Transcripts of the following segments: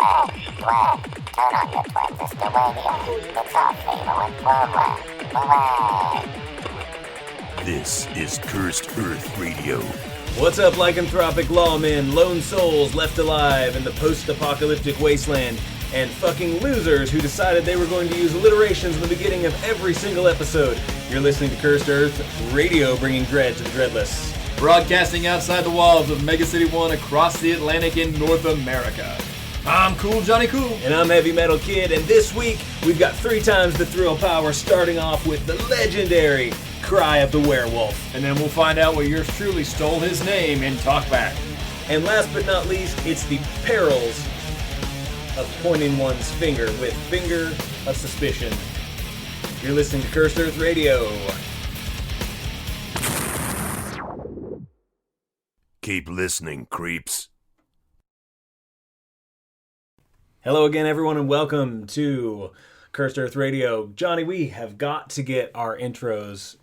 Turn on your transistor radio. It's our favorite program. Hooray! This is Cursed Earth Radio. What's up, lycanthropic lawmen, lone souls left alive in the post-apocalyptic wasteland, and fucking losers who decided they were going to use alliterations in the beginning of every single episode? You're listening to Cursed Earth Radio, bringing dread to the dreadless. Broadcasting outside the walls of Mega City 1 across the Atlantic in North America. I'm Cool Johnny Cool. And I'm Heavy Metal Kid, and this week we've got 3 times the thrill power, starting off with the legendary Cry of the Werewolf. And then we'll find out where yours truly stole his name in Talkback. And last but not least, it's the perils of pointing one's finger with Finger of Suspicion. You're listening to Cursed Earth Radio. Keep listening, creeps. Hello again, everyone, and welcome to Cursed Earth Radio. Johnny, we have got to get our intros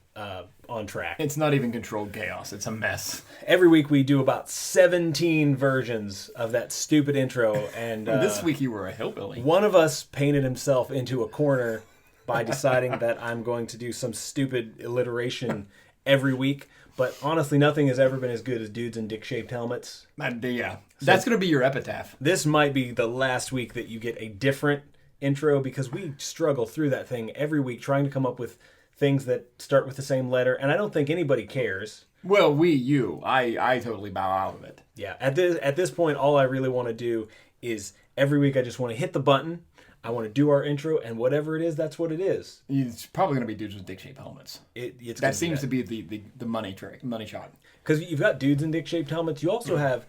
on track. It's not even controlled chaos. It's a mess. Every week we do about 17 versions of that stupid intro, and this week you were a hillbilly. One of us painted himself into a corner by deciding that I'm going to do some stupid alliteration every week. But honestly, nothing has ever been as good as dudes in dick-shaped helmets. Yeah. That's going to be your epitaph. This might be the last week that you get a different intro, because we struggle through that thing every week trying to come up with things that start with the same letter, and I don't think anybody cares. Well, I totally bow out of it. Yeah, at this point, all I really want to do is every week I just want to hit the button, I want to do our intro, and whatever it is, that's what it is. It's probably going to be dudes with dick-shaped helmets. That seems to be the money shot. Because you've got dudes in dick-shaped helmets. You also have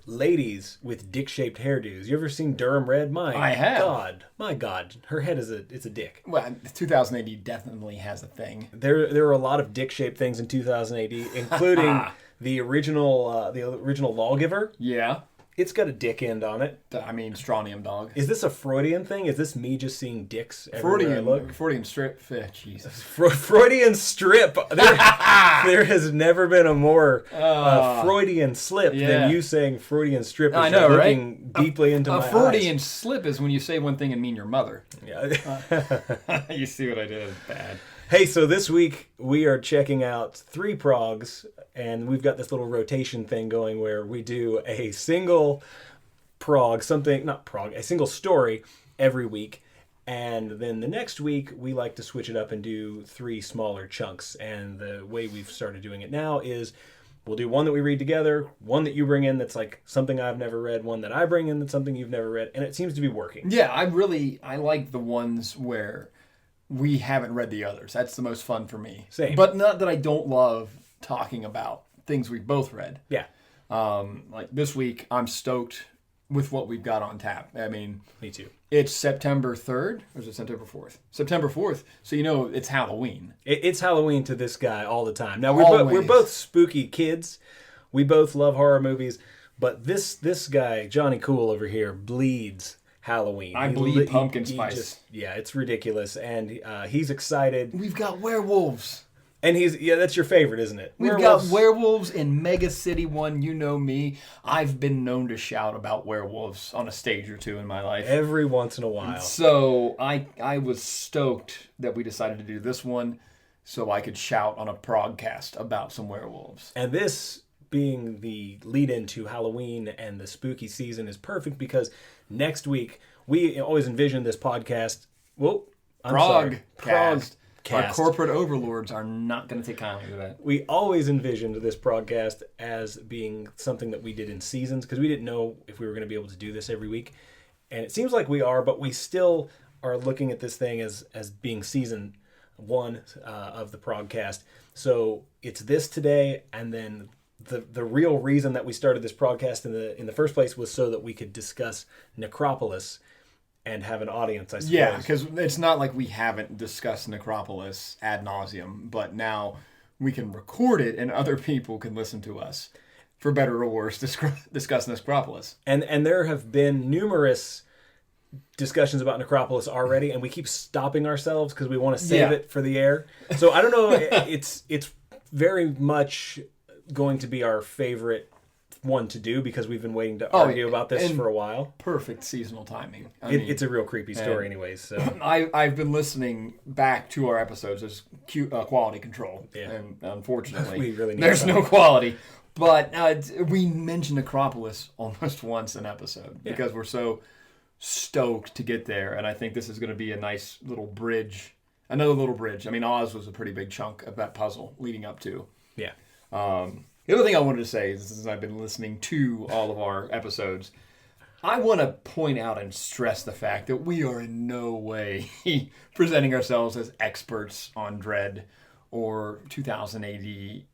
ladies with dick-shaped hairdos. You ever seen Durham Red? I have. My God, her head is a dick. Well, 2000 AD definitely has a thing. There are a lot of dick-shaped things in 2000 AD, including the original Lawgiver. Yeah. It's got a dick end on it. I mean, strontium dog. Is this a Freudian thing? Is this me just seeing dicks everywhere I look? Freudian strip. Jesus. Freudian strip. There has never been a more Freudian slip than you saying Freudian strip. I know, looking right? Deeply into my eyes. A Freudian slip is when you say one thing and mean your mother. Yeah. You see what I did? Bad. Hey, so this week we are checking out 3 progs, and we've got this little rotation thing going where we do a single a single story every week, and then the next week we like to switch it up and do 3 smaller chunks. And the way we've started doing it now is we'll do one that we read together, one that you bring in that's like something I've never read, one that I bring in that's something you've never read, and it seems to be working. Yeah, I like the ones where we haven't read the others. That's the most fun for me. Same. But not that I don't love talking about things we've both read. Yeah. Like this week, I'm stoked with what we've got on tap. I mean, me too. It's September 3rd, or is it September 4th? September 4th, so you know it's Halloween. It's Halloween to this guy all the time. Now, we're both spooky kids. We both love horror movies, but this guy, Johnny Cool over here, bleeds Halloween. I bleed pumpkin spice. It's ridiculous, and he's excited. We've got werewolves. And that's your favorite, isn't it? We've got werewolves in Mega City 1. You know me. I've been known to shout about werewolves on a stage or 2 in my life. Every once in a while. So I was stoked that we decided to do this one so I could shout on a progcast about some werewolves. And this being the lead-in to Halloween and the spooky season is perfect, because next week we always envision this podcast. Progcast. Our corporate overlords are not going to take kindly to that. We always envisioned this podcast as being something that we did in seasons, because we didn't know if we were going to be able to do this every week. And it seems like we are, but we still are looking at this thing as being season 1 of the progcast. So it's this today, and then the real reason that we started this podcast in the first place was so that we could discuss Necropolis and have an audience, I suppose. Yeah, because it's not like we haven't discussed Necropolis ad nauseum, but now we can record it and other people can listen to us, for better or worse, discuss Necropolis. And there have been numerous discussions about Necropolis already, and we keep stopping ourselves because we want to save it for the air. So I don't know, it's very much going to be our favorite one to do because we've been waiting to argue about this for a while. Perfect seasonal timing. It's a real creepy story anyways. So I've been listening back to our episodes as quality control. Yeah. And unfortunately, We really need there's some. no quality. But we mentioned Necropolis almost once an episode because we're so stoked to get there. And I think this is going to be a nice little bridge. Another little bridge. I mean, Oz was a pretty big chunk of that puzzle leading up to. yeah. The other thing I wanted to say is, since I've been listening to all of our episodes, I want to point out and stress the fact that we are in no way presenting ourselves as experts on Dread or 2000 AD in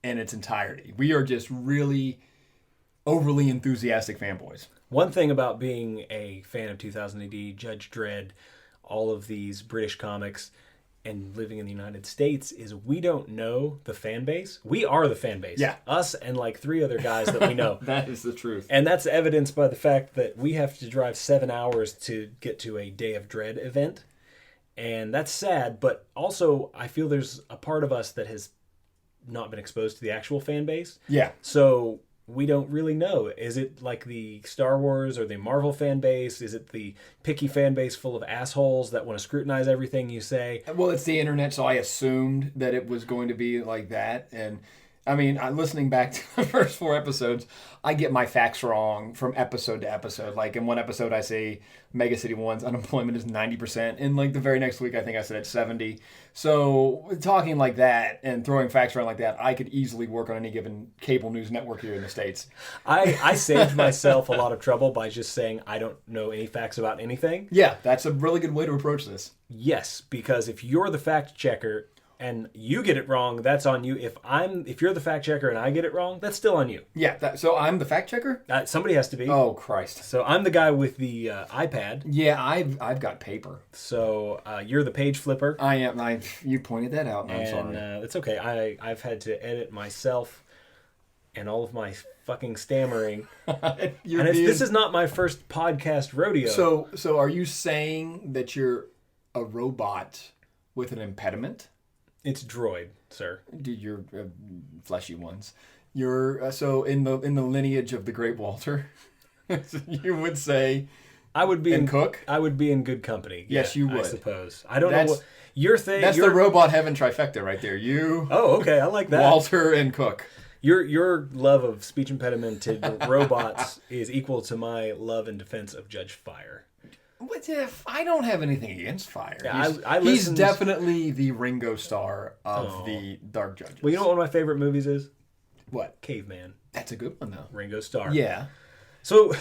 its entirety. We are just really overly enthusiastic fanboys. One thing about being a fan of 2000 AD, Judge Dredd, all of these British comics, and living in the United States is we don't know the fan base. We are the fan base. Yeah. Us and like 3 other guys that we know. That is the truth. And that's evidenced by the fact that we have to drive 7 hours to get to a Day of Dread event. And that's sad, but also I feel there's a part of us that has not been exposed to the actual fan base. Yeah. So we don't really know. Is it like the Star Wars or the Marvel fan base? Is it the picky fan base full of assholes that want to scrutinize everything you say? Well, it's the internet, so I assumed that it was going to be like that. And I mean, listening back to the first 4 episodes, I get my facts wrong from episode to episode. Like in one episode, I say Mega City 1's unemployment is 90%. And like the very next week, I think I said it's 70. So talking like that and throwing facts around like that, I could easily work on any given cable news network here in the States. I saved myself a lot of trouble by just saying I don't know any facts about anything. Yeah, that's a really good way to approach this. Yes, because if you're the fact checker and you get it wrong, that's on you. If you're the fact checker and I get it wrong, that's still on you. Yeah, so I'm the fact checker? Somebody has to be. Oh, Christ. So I'm the guy with the iPad. Yeah, I've got paper. So you're the page flipper. I am. You pointed that out, and I'm And sorry. it's okay. I've had to edit myself and all of my fucking stammering. This is not my first podcast rodeo. So are you saying that you're a robot with an impediment? It's droid, sir. Dude, you're fleshy ones. You're so in the lineage of the Great Walter. You would say I would be Cook. I would be in good company. Yes, yeah, you would. I suppose. I don't know what your thing. That's the robot heaven trifecta right there. You. Oh, okay. I like that. Walter and Cook. Your love of speech impedimented robots is equal to my love and defense of Judge Fire. What if I don't have anything against Fire? Yeah, He's definitely the Ringo Starr of the Dark Judges. Well, you know what one of my favorite movies is? What? Caveman. That's a good one, though. Ringo Starr. Yeah. So,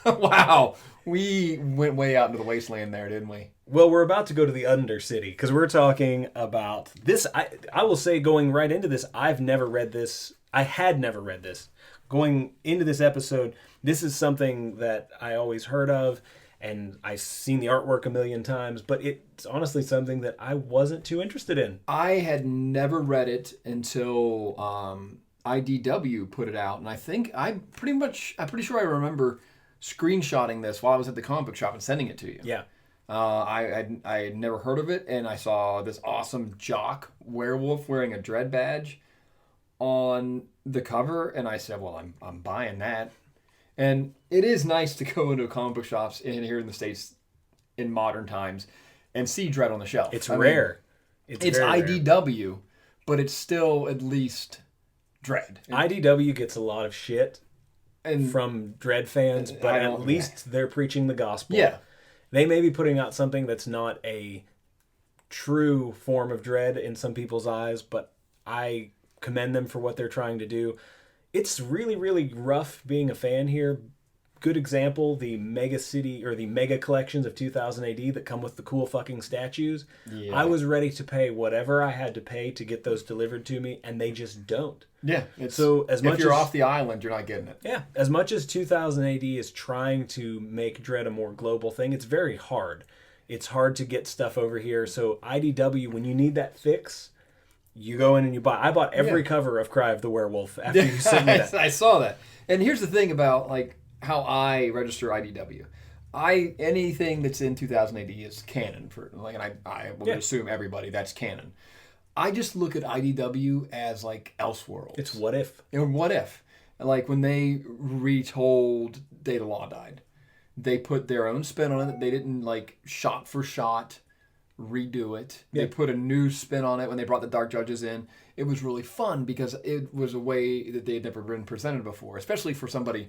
wow. We went way out into the wasteland there, didn't we? well, we're about to go to the Undercity because we're talking about this. I will say, going right into this, I've never read this. I had never read this. Going into this episode, this is something that I always heard of, and I've seen the artwork a million times, but it's honestly something that I wasn't too interested in. I had never read it until IDW put it out, and I think I'm pretty sure I remember screenshotting this while I was at the comic book shop and sending it to you. Yeah. I had never heard of it, and I saw this awesome jock werewolf wearing a dread badge on the cover, and I said, well, I'm buying that. And it is nice to go into comic book shops here in the States in modern times and see Dread on the shelf. It's rare. It's very IDW, rare. But it's still at least Dread. IDW gets a lot of shit And from Dread fans, but at least they're preaching the gospel. Yeah. They may be putting out something that's not a true form of Dread in some people's eyes, but I commend them for what they're trying to do. It's really, really rough being a fan here. Good example, the Mega City or the Mega Collections of 2000 AD that come with the cool fucking statues. Yeah. I was ready to pay whatever I had to pay to get those delivered to me, and they just don't. Yeah. So as much if you're as, off the island, you're not getting it. Yeah, as much as 2000 AD is trying to make Dread a more global thing, it's very hard. It's hard to get stuff over here. So IDW, when you need that fix, you go in and you buy. I bought every cover of Cry of the Werewolf after you sent me that. I saw that. And here's the thing about how I register IDW. Anything that's in 2000 AD is canon for and I would assume everybody that's canon. I just look at IDW as Elseworlds. It's what if. And what if? Like when they retold Day the Law Died, they put their own spin on it. They didn't like shot for shot redo it. Yeah. They put a new spin on it when they brought the Dark Judges in. It was really fun because it was a way that they had never been presented before, especially for somebody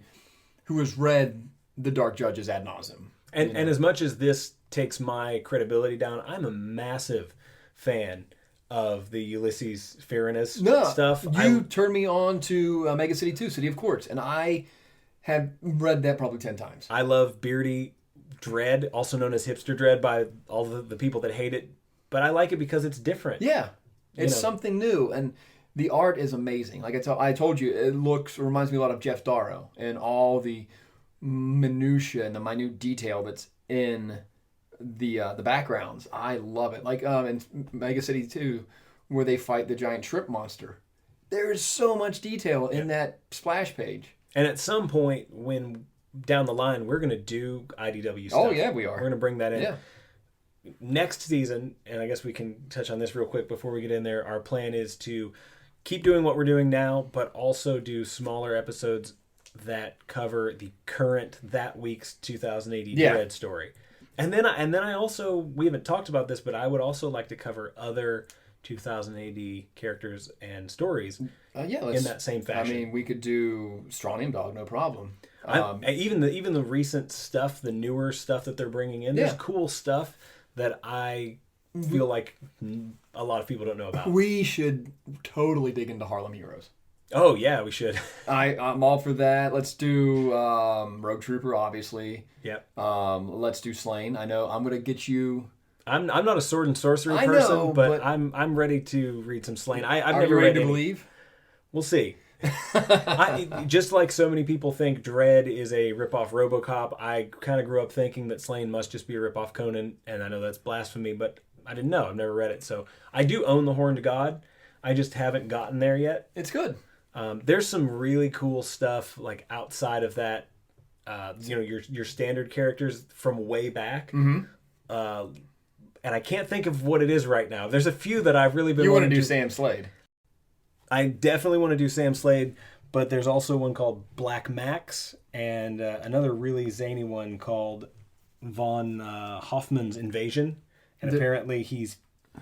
who has read the Dark Judges ad nauseum. And as much as this takes my credibility down, I'm a massive fan of the Ulysses Ferrinus stuff. You turned me on to Mega City 2, City of Quartz, and I have read that probably 10 times. I love Beardy Dread, also known as Hipster Dread by all the people that hate it, but I like it because it's different. Yeah, it's something new, and the art is amazing. Like I told you, it reminds me a lot of Jeff Darrow and all the minutia and the minute detail that's in the backgrounds. I love it. Like in Mega City 2, where they fight the giant shrimp monster. There's so much detail in that splash page. And at some point, when down the line, we're going to do IDW stuff. Oh yeah, we are. We're going to bring that in. Yeah. Next season, and I guess we can touch on this real quick before we get in there, our plan is to keep doing what we're doing now, but also do smaller episodes that cover the current, that week's 2080 Dread story. And then I also, we haven't talked about this, but I would also like to cover other 2080 characters and stories in that same fashion. I mean, we could do Strontium Dog, no problem. Even the recent stuff, the newer stuff that they're bringing in, there's cool stuff that I feel like a lot of people don't know about. We should totally dig into Harlem Heroes. Oh yeah, we should. I'm all for that. Let's do Rogue Trooper, obviously. Yep. Let's do Slain. I know I'm gonna get you. I'm not a sword and sorcery person, but I'm ready to read some Slain. I've Are never you ready read to any. believe? We'll see. Just like so many people think Dread is a ripoff RoboCop, I kind of grew up thinking that Slain must just be a ripoff Conan, and I know that's blasphemy, but I didn't know. I've never read it, so I do own the Horned God. I just haven't gotten there yet. It's good. There's some really cool stuff like outside of that. Your standard characters from way back. Mm-hmm. And I can't think of what it is right now. There's a few that I've really been. You want to do Sam Slade? I definitely want to do Sam Slade, but there's also one called Black Max and another really zany one called Von Hoffman's Invasion. And apparently he's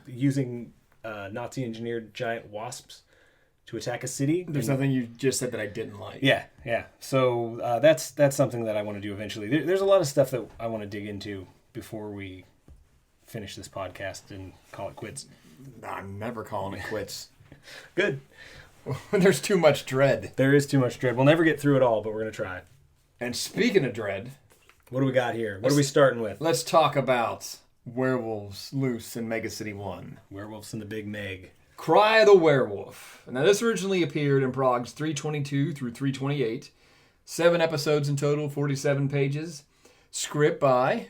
using Nazi-engineered giant wasps to attack a city. There's nothing you just said that I didn't like. Yeah. So that's something that I want to do eventually. There's a lot of stuff that I want to dig into before we finish this podcast and call it quits. I'm never calling it quits. Good. There's too much dread. There is too much dread. We'll never get through it all, but we're going to try. And speaking of dread, what do we got here? What are we starting with? Let's talk about Werewolves Loose in Mega City 1. Werewolves in the Big Meg. Cry of the Werewolf. Now, this originally appeared in Prog's 322 through 328. 7 episodes in total, 47 pages. Script by...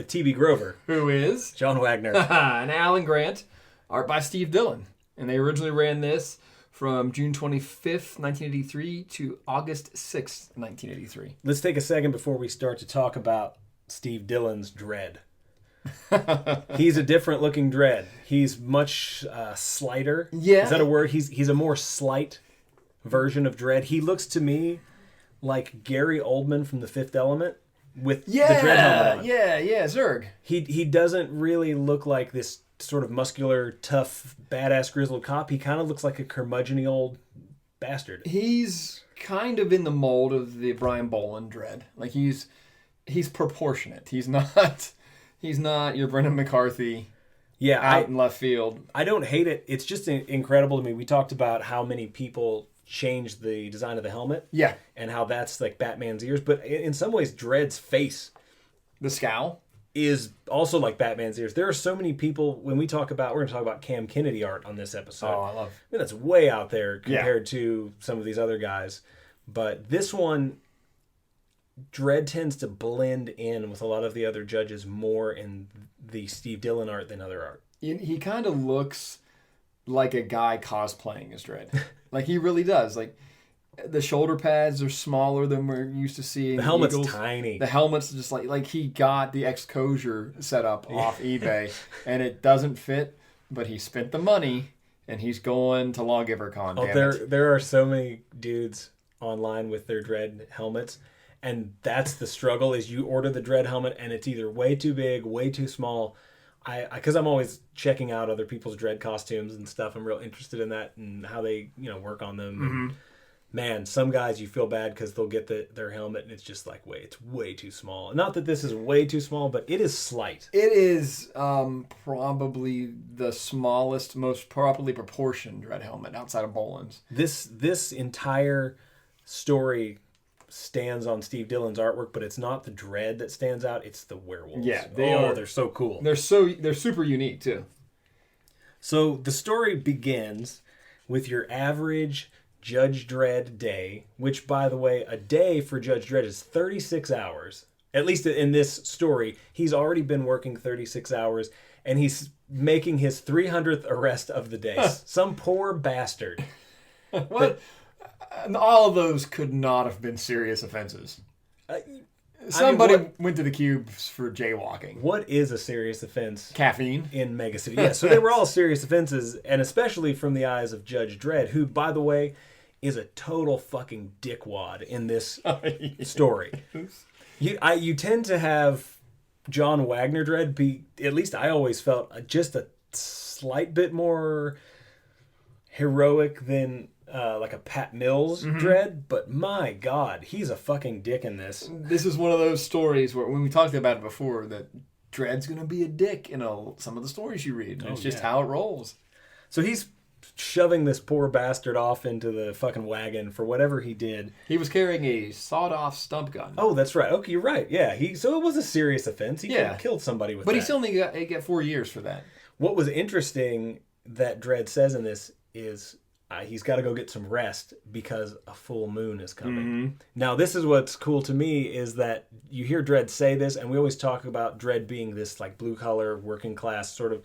T.B. Grover. Who is? John Wagner. And Alan Grant. Art by Steve Dillon. And they originally ran this from June 25th, 1983 to August 6th, 1983. Let's take a second before we start to talk about Steve Dillon's Dread. He's a different looking Dread. He's much slighter. Yeah. Is that a word? He's a more slight version of Dread. He looks to me like Gary Oldman from The Fifth Element with the Dread helmet on. Yeah, Zurg. He doesn't really look like this sort of muscular, tough, badass grizzled cop. He kind of looks like a curmudgeon-y old bastard. He's kind of in the mold of the Brian Boland Dread. Like he's proportionate. He's not your Brendan McCarthy. Yeah, out in left field. I don't hate it. It's just incredible to me. We talked about how many people changed the design of the helmet. Yeah. And how that's like Batman's ears. But in some ways, Dread's face, the scowl, is also like Batman's ears. There are so many people, when we're going to talk about Cam Kennedy art on this episode. Oh, I mean, that's way out there compared to some of these other guys. But this one, Dread tends to blend in with a lot of the other judges more in the Steve Dillon art than other art. He kind of looks like a guy cosplaying as Dread. Like he really does. Like the shoulder pads are smaller than we're used to seeing. The helmet's tiny. The helmet's just like he got the Excosure set up off eBay, and it doesn't fit, but he spent the money and he's going to Lawgiver Con. Oh, there are so many dudes online with their Dread helmets, and that's the struggle. Is you order the Dread helmet, and it's either way too big, way too small. Because I'm always checking out other people's Dread costumes and stuff. I'm real interested in that and how they work on them. Mm-hmm. And, man, some guys you feel bad because they'll get their helmet and it's just like it's way too small. Not that this is way too small, but it is slight. It is probably the smallest, most properly proportioned Dread helmet outside of Boland's. This entire story stands on Steve Dillon's artwork, but it's not the Dread that stands out, it's the werewolves. Yeah, they're so cool. They're super unique too. So the story begins with your average Judge Dredd day, which, by the way, a day for Judge Dredd is 36 hours. At least in this story, he's already been working 36 hours, and he's making his 300th arrest of the day. Some poor bastard. What? All of those could not have been serious offenses. Somebody went to the cubes for jaywalking. What is a serious offense? Caffeine. In Mega City. Yeah, so they were all serious offenses, and especially from the eyes of Judge Dredd, who, by the way, is a total fucking dickwad in this story. You tend to have John Wagner Dredd be, at least I always felt, just a slight bit more heroic than like a Pat Mills Dredd, but my God, he's a fucking dick in this. This is one of those stories where, when we talked about it before, that Dredd's going to be a dick in some of the stories you read. It's just how it rolls. So he's shoving this poor bastard off into the fucking wagon for whatever he did. He was carrying a sawed-off stump gun. Oh, that's right. Okay, you're right. Yeah, so it was a serious offense. He could have killed somebody with that. But he still only got 4 years for that. What was interesting that Dredd says in this is he's got to go get some rest because a full moon is coming. Mm-hmm. Now, this is what's cool to me is that you hear Dredd say this, and we always talk about Dredd being this like blue-collar, working-class sort of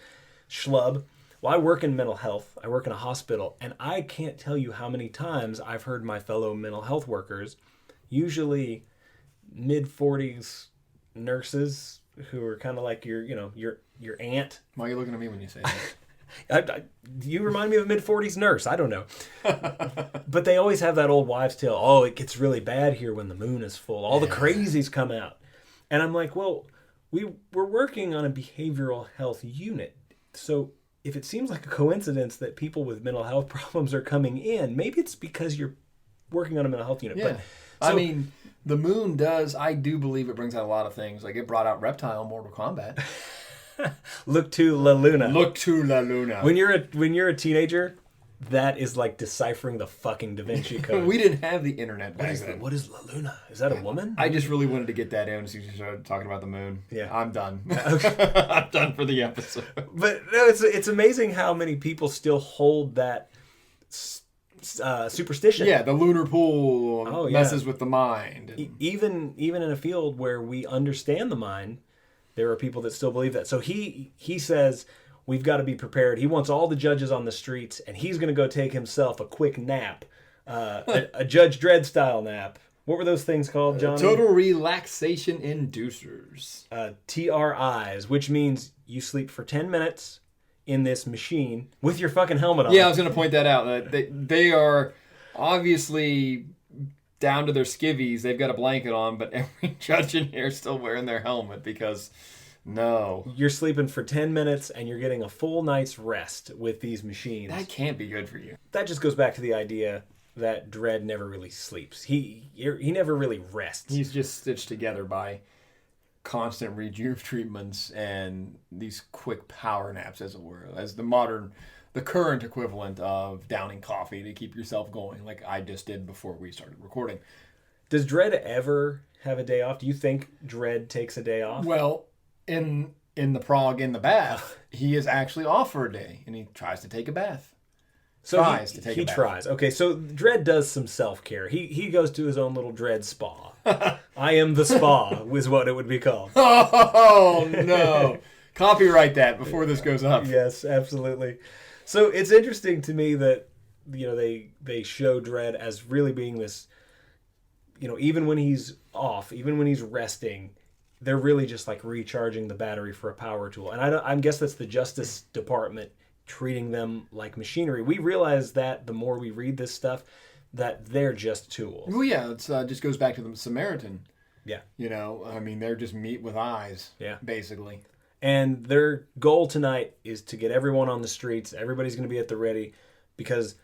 schlub. Well, I work in mental health. I work in a hospital, and I can't tell you how many times I've heard my fellow mental health workers, usually mid-40s nurses who are kind of like your aunt. Why are you looking at me when you say that? You remind me of a mid-40s nurse. I don't know. But they always have that old wives' tale. Oh, it gets really bad here when the moon is full. All the crazies come out. And I'm like, well, we're working on a behavioral health unit. So if it seems like a coincidence that people with mental health problems are coming in, maybe it's because you're working on a mental health unit. Yeah. But, I mean, the moon does, I do believe it brings out a lot of things. Like it brought out Reptile in Mortal Kombat. Look to La Luna. Look to La Luna. When you're a teenager, that is like deciphering the fucking Da Vinci Code. We didn't have the internet back then. What is La Luna? Is that a woman? I just really wanted to get that in as you started talking about the moon. Yeah. I'm done. I'm done for the episode. But no, it's amazing how many people still hold that superstition. Yeah, the lunar pool messes with the mind. Even in a field where we understand the mind, there are people that still believe that. So he says we've got to be prepared. He wants all the judges on the streets, and he's going to go take himself a quick nap, a Judge Dredd style nap. What were those things called, Johnny? Total relaxation inducers. TRIs, which means you sleep for 10 minutes in this machine with your fucking helmet on. Yeah, I was going to point that out. They are obviously down to their skivvies. They've got a blanket on, but every judge in here is still wearing their helmet because, no. You're sleeping for 10 minutes and you're getting a full night's rest with these machines. That can't be good for you. That just goes back to the idea that Dredd never really sleeps. He never really rests. He's just stitched together by constant rejuve treatments and these quick power naps, as it were, as the current equivalent of downing coffee to keep yourself going, like I just did before we started recording. Does Dredd ever have a day off? Do you think Dredd takes a day off? Well, in the prog in the bath, he is actually off for a day, and he tries to take a bath. So he tries. Okay, so Dredd does some self-care. He goes to his own little Dredd spa. I am the spa is what it would be called. Oh, no. Copyright that before this goes up. Yes, absolutely. So it's interesting to me that, they show Dredd as really being this, even when he's off, even when he's resting, they're really just like recharging the battery for a power tool. And I guess that's the Justice Department treating them like machinery. We realize that the more we read this stuff, that they're just tools. Well, yeah, it just goes back to the Samaritan. Yeah. You know, I mean, they're just meat with eyes, basically. And their goal tonight is to get everyone on the streets. Everybody's going to be at the ready because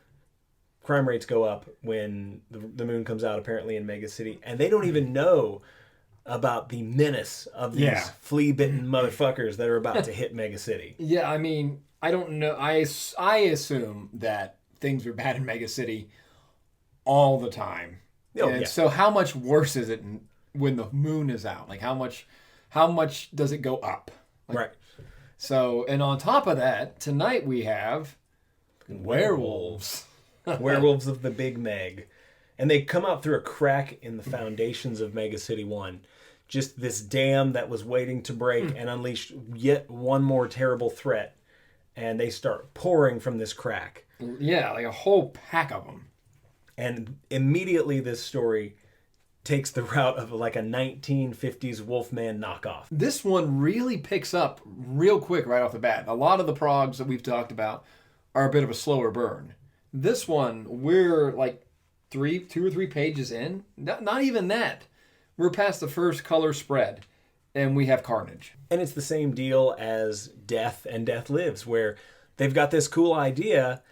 crime rates go up when the moon comes out, apparently, in Mega City. And they don't even know about the menace of these flea-bitten motherfuckers that are about to hit Mega City. Yeah, I mean, I don't know. I assume that things are bad in Mega City all the time. Oh, and so how much worse is it when the moon is out? Like, how much does it go up? Like, Right. So, and on top of that, tonight we have werewolves. Werewolves of the Big Meg. And they come out through a crack in the foundations of Mega City 1. Just this dam that was waiting to break and unleash yet one more terrible threat. And they start pouring from this crack. Yeah, like a whole pack of them. And immediately this story takes the route of like a 1950s Wolfman knockoff. This one really picks up real quick right off the bat. A lot of the progs that we've talked about are a bit of a slower burn. This one, we're like 2 or 3 pages in. Not even that. We're past the first color spread, and we have carnage. And it's the same deal as Death and Death Lives, where they've got this cool idea,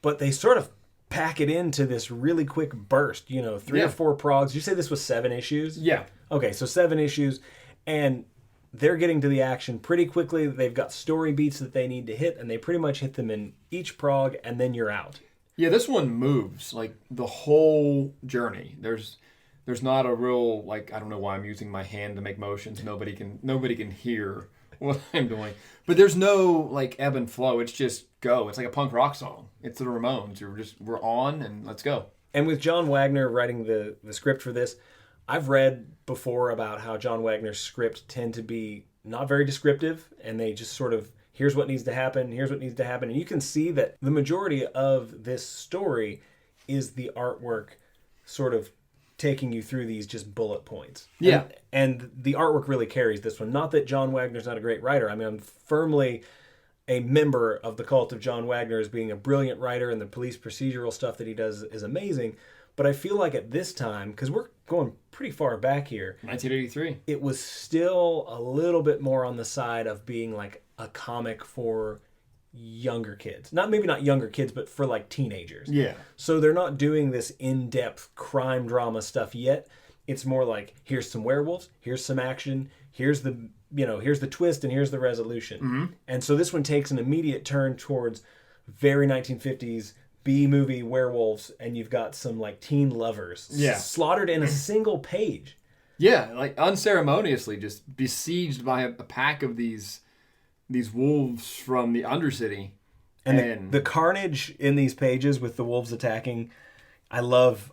but they sort of pack it into this really quick burst. You know, 3 or 4 progs. You say this was 7 issues? Yeah. Okay, so 7 issues, and they're getting to the action pretty quickly. They've got story beats that they need to hit, and they pretty much hit them in each prog, and then you're out. Yeah, this one moves like the whole journey. There's not a real, like, I don't know why I'm using my hand to make motions. Nobody can hear what I'm doing. But there's no like ebb and flow. It's just go. It's like a punk rock song. It's the Ramones. We're on and let's go. And with John Wagner writing the script for this, I've read before about how John Wagner's scripts tend to be not very descriptive, and they just sort of, here's what needs to happen, here's what needs to happen. And you can see that the majority of this story is the artwork sort of taking you through these just bullet points. Yeah. And the artwork really carries this one. Not that John Wagner's not a great writer. I mean, I'm firmly a member of the cult of John Wagner as being a brilliant writer, and the police procedural stuff that he does is amazing. But I feel like at this time, because we're going pretty far back here, 1983, it was still a little bit more on the side of being like a comic for younger kids. Maybe not younger kids, but for like teenagers. Yeah. So they're not doing this in-depth crime drama stuff yet. It's more like, here's some werewolves, here's some action, here's the twist, and here's the resolution. Mm-hmm. And so this one takes an immediate turn towards very 1950s B-movie werewolves, and you've got some like teen lovers slaughtered in a single page. Yeah, like unceremoniously just besieged by a pack of these wolves from the Undercity. And the carnage in these pages with the wolves attacking, I love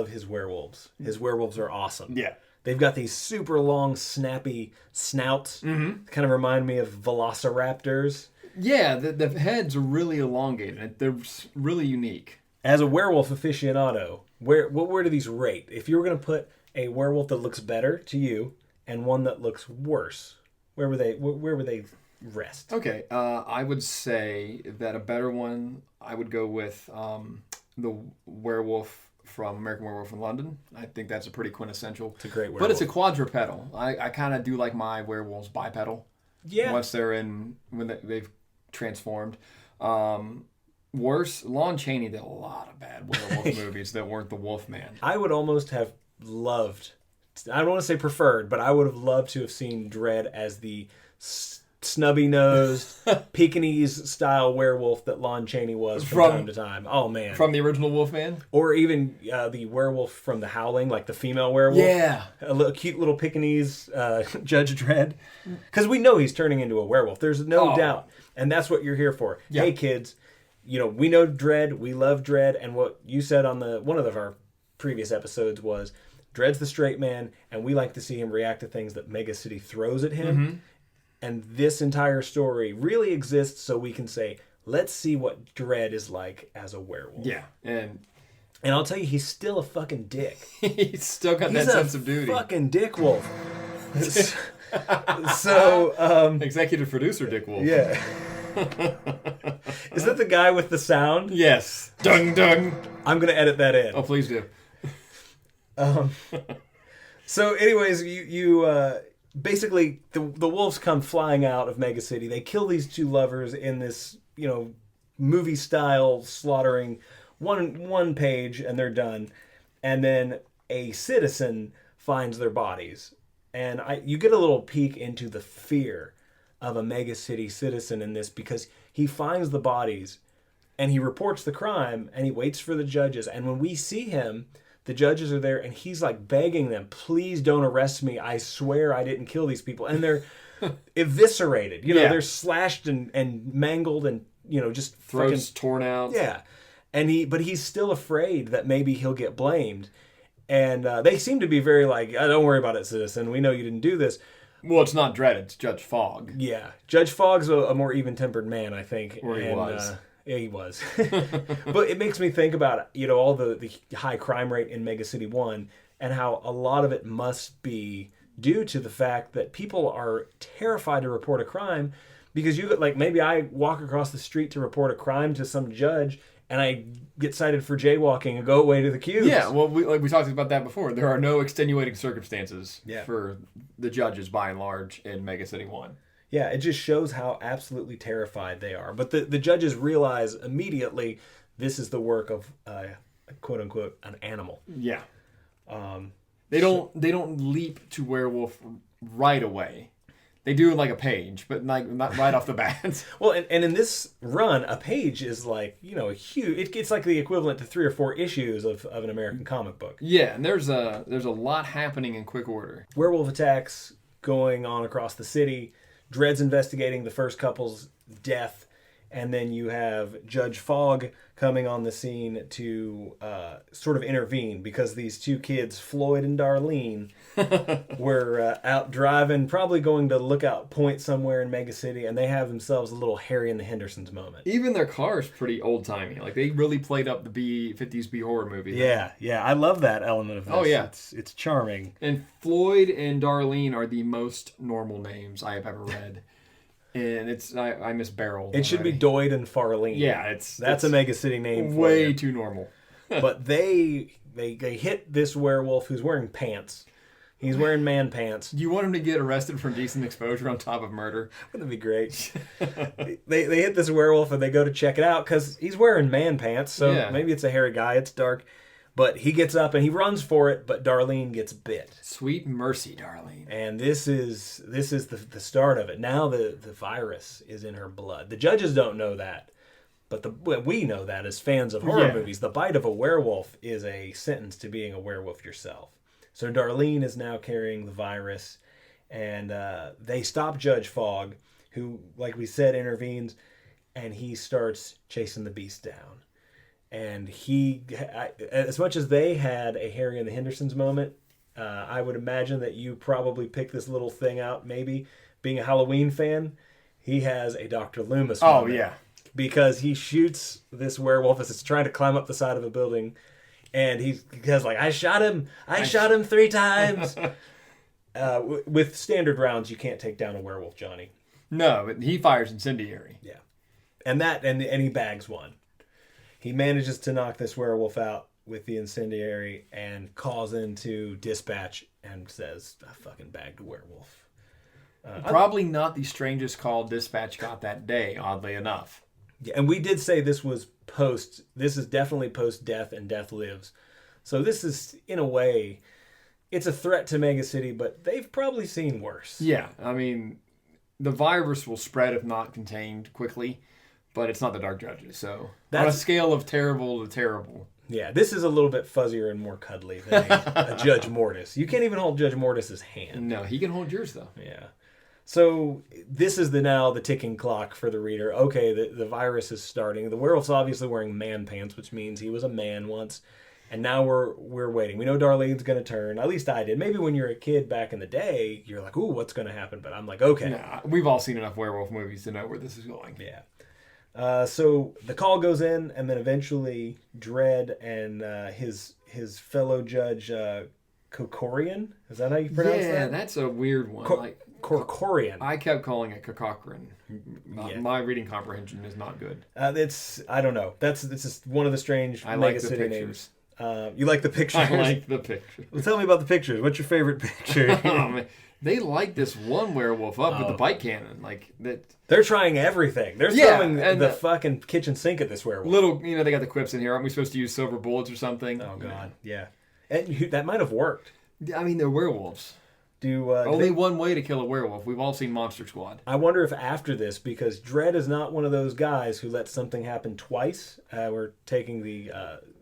his werewolves. His werewolves are awesome. Yeah. They've got these super long, snappy snouts. Mm-hmm. Kind of remind me of velociraptors. Yeah, the heads are really elongated. They're really unique. As a werewolf aficionado, where do these rate? If you were going to put a werewolf that looks better to you and one that looks worse, where would they rest? Okay, I would say that a better one, I would go with the werewolf from American Werewolf in London. I think that's a pretty quintessential. It's a great werewolf. But it's a quadrupedal. I kind of do like my werewolves bipedal. Yeah. Once when they've transformed. Worse, Lon Chaney did a lot of bad werewolf movies that weren't the Wolfman. I would almost have loved, I don't want to say preferred, but I would have loved to have seen Dredd as the snubby-nosed, Pekingese-style werewolf that Lon Chaney was from time to time. Oh, man. From the original Wolfman? Or even the werewolf from The Howling, like the female werewolf. Yeah. A cute little Pekingese Judge Dredd. Because we know he's turning into a werewolf. There's no doubt. And that's what you're here for. Yeah. Hey, kids, we know Dredd. We love Dredd. And what you said on one of our previous episodes was, Dredd's the straight man, and we like to see him react to things that Mega City throws at him. Mm-hmm. And this entire story really exists so we can say, let's see what Dredd is like as a werewolf. Yeah. And I'll tell you, he's still a fucking dick. He's still got that sense of duty. He's a fucking dick wolf. So, executive producer Dick Wolf. Yeah. Is that the guy with the sound? Yes. Dung dung. I'm gonna edit that in. Oh, please do. So, anyways, you basically the wolves come flying out of Mega City. They kill these two lovers in this, movie style slaughtering one page, and they're done. And then a citizen finds their bodies, and you get a little peek into the fear of a Mega City citizen in this, because he finds the bodies and he reports the crime and he waits for the judges. And when we see him, the judges are there, and he's like begging them, please don't arrest me. I swear I didn't kill these people. And they're eviscerated. They're slashed and mangled and, just throats torn out. Yeah. But he's still afraid that maybe he'll get blamed. And they seem to be very like, don't worry about it, citizen. We know you didn't do this. Well, it's not Dredd, it's Judge Fogg. Yeah. Judge Fogg's a more even-tempered man, I think. Or he was. Yeah, he was. But it makes me think about, all the high crime rate in Mega City 1, and how a lot of it must be due to the fact that people are terrified to report a crime, because maybe I walk across the street to report a crime to some judge, and I get cited for jaywalking and go away to the queues. Yeah, well, we talked about that before. There are no extenuating circumstances for the judges, by and large, in Mega City 1. Yeah, it just shows how absolutely terrified they are. But the judges realize immediately this is the work of, quote unquote, an animal. Yeah. They don't leap to werewolf right away. They do like a page, but not right off the bat. Well, and in this run, a page is like, a huge. It's like the equivalent to 3 or 4 issues of an American comic book. Yeah, and there's a lot happening in quick order. Werewolf attacks going on across the city. Dredd's investigating the first couple's death, and then you have Judge Fogg coming on the scene to sort of intervene, because these two kids, Floyd and Darlene, were out driving, probably going to Lookout Point somewhere in Mega City, and they have themselves a little Harry and the Hendersons moment. Even their car's pretty old-timey. Like, they really played up the 50s B horror movie. Yeah, I love that element of this. Oh, yeah. It's charming. And Floyd and Darlene are the most normal names I have ever read. And I miss Beryl. It should be Doyd and Farlene. Yeah, that's a Mega City name for way you. too normal. But they hit this werewolf who's wearing pants. He's wearing man pants. Do you want him to get arrested for indecent exposure on top of murder? Wouldn't that be great? they hit this werewolf and they go to check it out because he's wearing man pants. So maybe it's a hairy guy. It's dark. But he gets up and he runs for it, but Darlene gets bit. Sweet mercy, Darlene. And this is the start of it. Now the virus is in her blood. The judges don't know that, but we know that as fans of horror movies. The bite of a werewolf is a sentence to being a werewolf yourself. So Darlene is now carrying the virus, and they stop Judge Fogg, who, like we said, intervenes, and he starts chasing the beast down. And as much as they had a Harry and the Hendersons moment, I would imagine that you probably picked this little thing out, maybe. Being a Halloween fan, he has a Dr. Loomis moment. Oh, yeah. Because he shoots this werewolf as it's trying to climb up the side of a building. And he has I shot him 3 times. With standard rounds, you can't take down a werewolf, Johnny. No, but he fires incendiary. Yeah. And he bags one. He manages to knock this werewolf out with the incendiary and calls into dispatch and says, I fucking bagged a werewolf. Probably not the strangest call dispatch got that day, oddly enough. Yeah, and we did say this is definitely post-death and Death Lives. So this is, in a way, it's a threat to Mega City, but they've probably seen worse. Yeah, I mean, the virus will spread if not contained quickly. But it's not the Dark Judges, so on a scale of terrible to terrible. Yeah, this is a little bit fuzzier and more cuddly than a Judge Mortis. You can't even hold Judge Mortis's hand. No, he can hold yours, though. Yeah. So this is now the ticking clock for the reader. Okay, the virus is starting. The werewolf's obviously wearing man pants, which means he was a man once. And now we're waiting. We know Darlene's going to turn. At least I did. Maybe when you're a kid back in the day, you're like, ooh, what's going to happen? But I'm like, okay. Nah, we've all seen enough werewolf movies to know where this is going. Yeah. So the call goes in, and then eventually Dredd and his fellow judge Kokorian. Is that how you pronounce that? Yeah, that's a weird one. Korkorian. I kept calling it Kokokrin. Yeah. My reading comprehension is not good. I don't know. This is one of the strange mega city names. You like the pictures? I like the pictures. Well, tell me about the pictures. What's your favorite picture? Oh, man. They light this one werewolf up with the bite cannon, like that. They're trying everything. They're throwing the fucking kitchen sink at this werewolf. Little, they got the quips in here. Aren't we supposed to use silver bullets or something? Oh God, yeah. And that might have worked. I mean, they're werewolves. Only one way to kill a werewolf. We've all seen Monster Squad. I wonder if after this, because Dredd is not one of those guys who lets something happen twice. We're taking the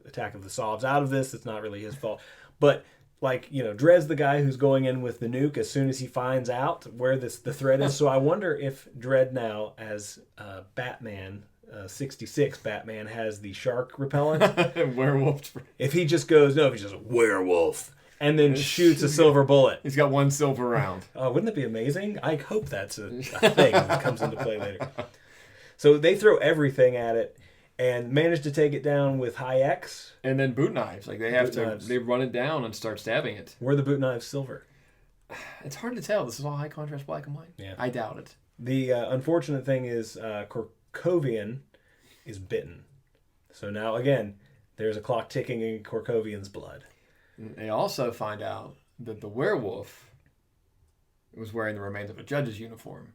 Attack of the Sovs out of this. It's not really his fault. But, Dredd's the guy who's going in with the nuke as soon as he finds out where the threat is. So I wonder if Dredd now, as Batman, 66 Batman, has the shark repellent. Werewolf. If he just goes, if he's just werewolf. And then shoots a silver bullet. He's got one silver round. Wouldn't that be amazing? I hope that's a thing that comes into play later. So they throw everything at it and manage to take it down with high X. And then boot knives. They run it down and start stabbing it. Were the boot knives silver? It's hard to tell. This is all high contrast black and white. Yeah. I doubt it. The unfortunate thing is Korkovian is bitten. So now, again, there's a clock ticking in Korkovian's blood. They also find out that the werewolf was wearing the remains of a judge's uniform.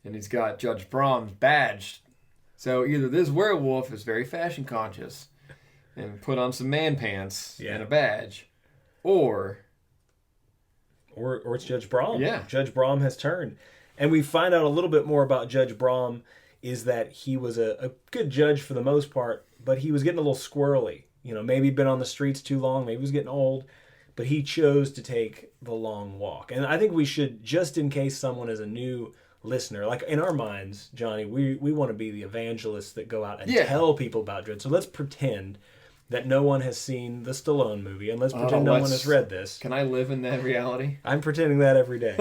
And he's got Judge Brom's badge. So either this werewolf is very fashion conscious and put on some man pants and a badge, or it's Judge Brom. Yeah. Judge Brom has turned. And we find out a little bit more about Judge Brom is that he was a good judge for the most part, but he was getting a little squirrely. Maybe he'd been on the streets too long. Maybe he was getting old. But he chose to take the long walk. And I think we should, just in case someone is a new listener, like in our minds, Johnny, we want to be the evangelists that go out and tell people about Dredd. So let's pretend that no one has seen the Stallone movie. And let's pretend no one has read this. Can I live in that reality? I'm pretending that every day.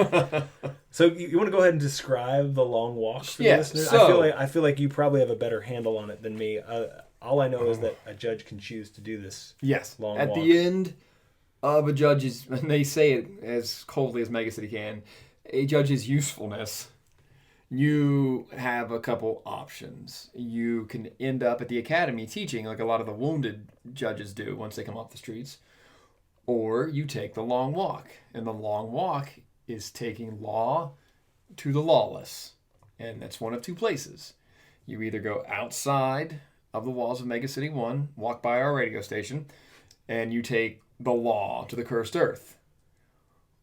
So you want to go ahead and describe the long walk for the listeners? So, I feel like you probably have a better handle on it than me. All I know is that a judge can choose to do this. Yes. Long At walk. the end of a judge's, and they say it as coldly as Mega City can, a judge's usefulness, you have a couple options. You can end up at the academy teaching like a lot of the wounded judges do once they come off the streets. Or you take the long walk. And the long walk is taking law to the lawless. And that's one of two places. You either go outside of the walls of Mega City 1, walk by our radio station, and you take the law to the cursed earth.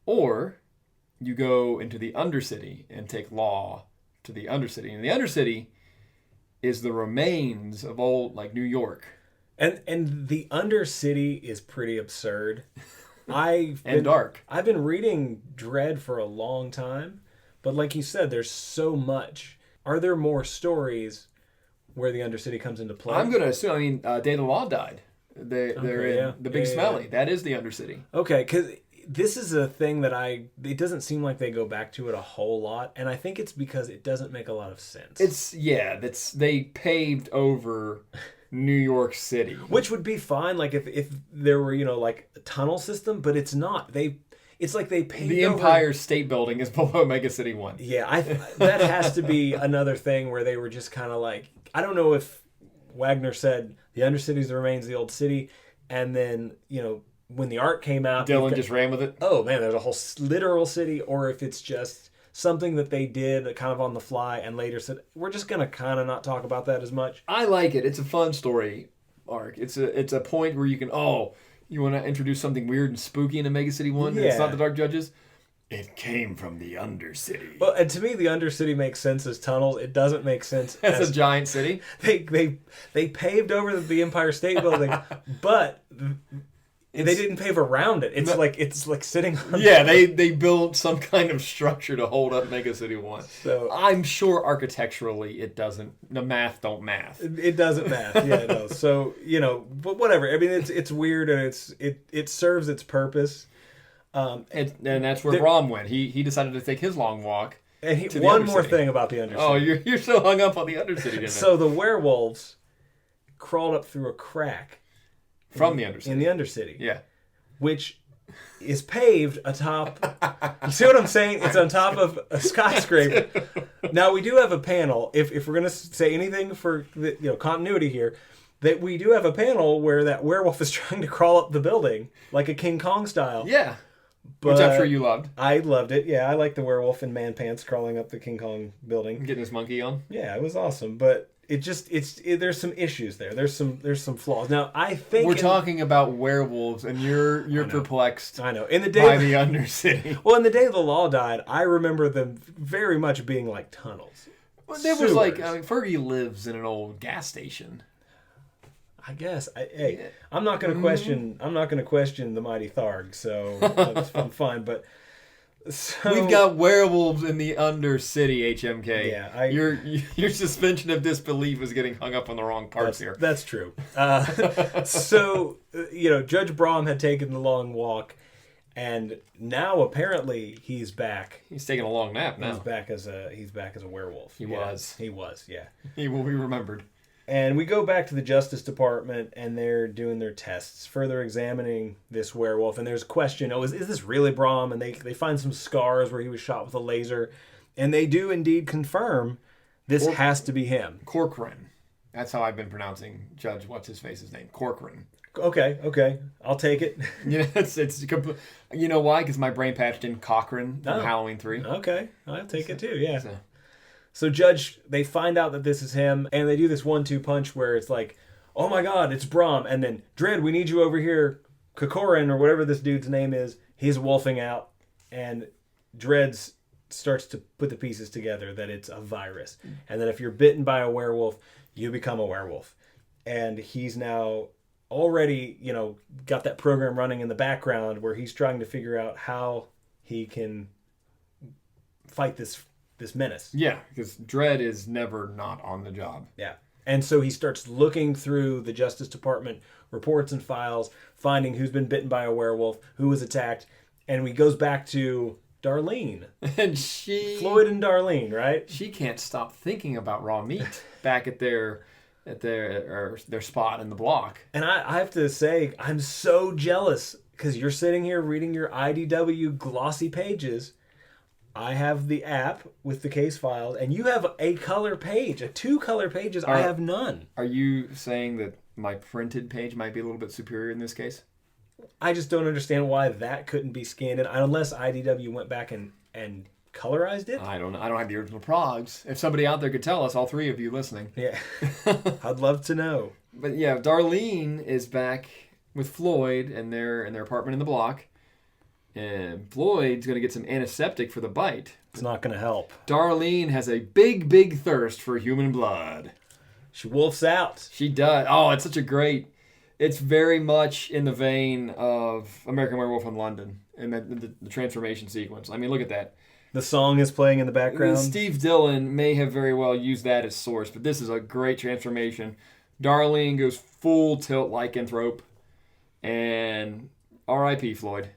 Or you go into the Undercity and take law to the Undercity. And the Undercity is the remains of old, New York. And the Undercity is pretty absurd. Dark. I've been reading Dredd for a long time, but like you said, there's so much. Are there more stories where the Undercity comes into play? I'm going to assume, Day the Law died. They're in the Big Smelly. Yeah. That is the Undercity. Okay, because this is a thing that it doesn't seem like they go back to it a whole lot, and I think it's because it doesn't make a lot of sense. They paved over New York City. Which would be fine, if there were, a tunnel system, but it's not. It's like they paved the Empire State Building is below Mega City 1. Yeah, that has to be another thing where they were just kind of I don't know if Wagner said the Undercity is the remains of the old city, and then, when the art came out... Dillon just ran with it? Oh, man, there's a whole literal city, or if it's just something that they did kind of on the fly and later said, we're just going to kind of not talk about that as much. I like it. It's a fun story arc. It's a point where you can, you want to introduce something weird and spooky in a Mega City 1? Yeah. It's not the Dark Judges? It came from the Undercity. Well, and to me, the Undercity makes sense as tunnels. It doesn't make sense as a giant city. They paved over the Empire State Building, but they didn't pave around it. It's like sitting on... Yeah, they built some kind of structure to hold up Mega City 1. So I'm sure architecturally it doesn't... The math don't math. It doesn't math. Yeah, no. So, but whatever. I mean, it's weird and it serves its purpose. And that's where Brom went. He decided to take his long walk. And one more thing about the Undercity. Oh, you're so hung up on the Undercity. So the werewolves crawled up through a crack from the Undercity. In the Undercity. Yeah. Which is paved atop. You see what I'm saying? It's on top of a skyscraper. Now we do have a panel. If we're gonna say anything for the, continuity here, that we do have a panel where that werewolf is trying to crawl up the building like a King Kong style. Yeah. But Which I'm sure you loved. I loved it. Yeah, I like the werewolf in man pants crawling up the King Kong building. Getting his monkey on. Yeah, it was awesome. But there's some issues there. There's some flaws. Now I think we're talking about werewolves, and you're perplexed. I know. In the day by the Undercity. Well, in the day the law died, I remember them very much being like tunnels. Well, there was like Fergie lives in an old gas station. I guess. I'm not going to question. I'm not going to question the mighty Tharg. So I'm fine. But we've got werewolves in the Undercity, HMK. Yeah, your suspension of disbelief is getting hung up on the wrong parts here. That's true. So Judge Brahm had taken the long walk, and now apparently he's back. He's taking a long nap now. He's back as a werewolf. He was. Yeah. He will be remembered. And we go back to the Justice Department, and they're doing their tests, further examining this werewolf. And there's a question, is this really Brahm? And they find some scars where he was shot with a laser. And they do indeed confirm this has to be him. Corcoran. That's how I've been pronouncing Judge What's-His-Face's name. Corcoran. Okay. I'll take it. It's you know why? Because my brain patched in Cochran from Halloween 3. Okay. I'll take it too, yeah. So Judge, they find out that this is him, and they do this 1-2 punch where it's like, oh my God, it's Brahm. And then, Dredd, we need you over here. Kokorin, or whatever this dude's name is, he's wolfing out. And Dredd starts to put the pieces together that it's a virus. And that if you're bitten by a werewolf, you become a werewolf. And he's now already, got that program running in the background where he's trying to figure out how he can fight this menace. Yeah, because Dredd is never not on the job. Yeah. And so he starts looking through the Justice Department reports and files, finding who's been bitten by a werewolf, who was attacked, and he goes back to Darlene. And Floyd and Darlene, right? She can't stop thinking about raw meat back at their spot in the block. And I have to say, I'm so jealous because you're sitting here reading your IDW glossy pages. I have the app with the case files, and you have a color page, 2 color pages. I have none. Are you saying that my printed page might be a little bit superior in this case? I just don't understand why that couldn't be scanned in, unless IDW went back and colorized it. I don't have the original progs. If somebody out there could tell us, all 3 of you listening. Yeah. I'd love to know. But yeah, Darlene is back with Floyd in their apartment in the block. And Floyd's going to get some antiseptic for the bite. It's not going to help. Darlene has a big, big thirst for human blood. She wolfs out. She does. Oh, it's such a great... It's very much in the vein of American Werewolf in London and the transformation sequence. I mean, look at that. The song is playing in the background. Steve Dillon may have very well used that as source, but this is a great transformation. Darlene goes full tilt lycanthrope. And R.I.P. Floyd.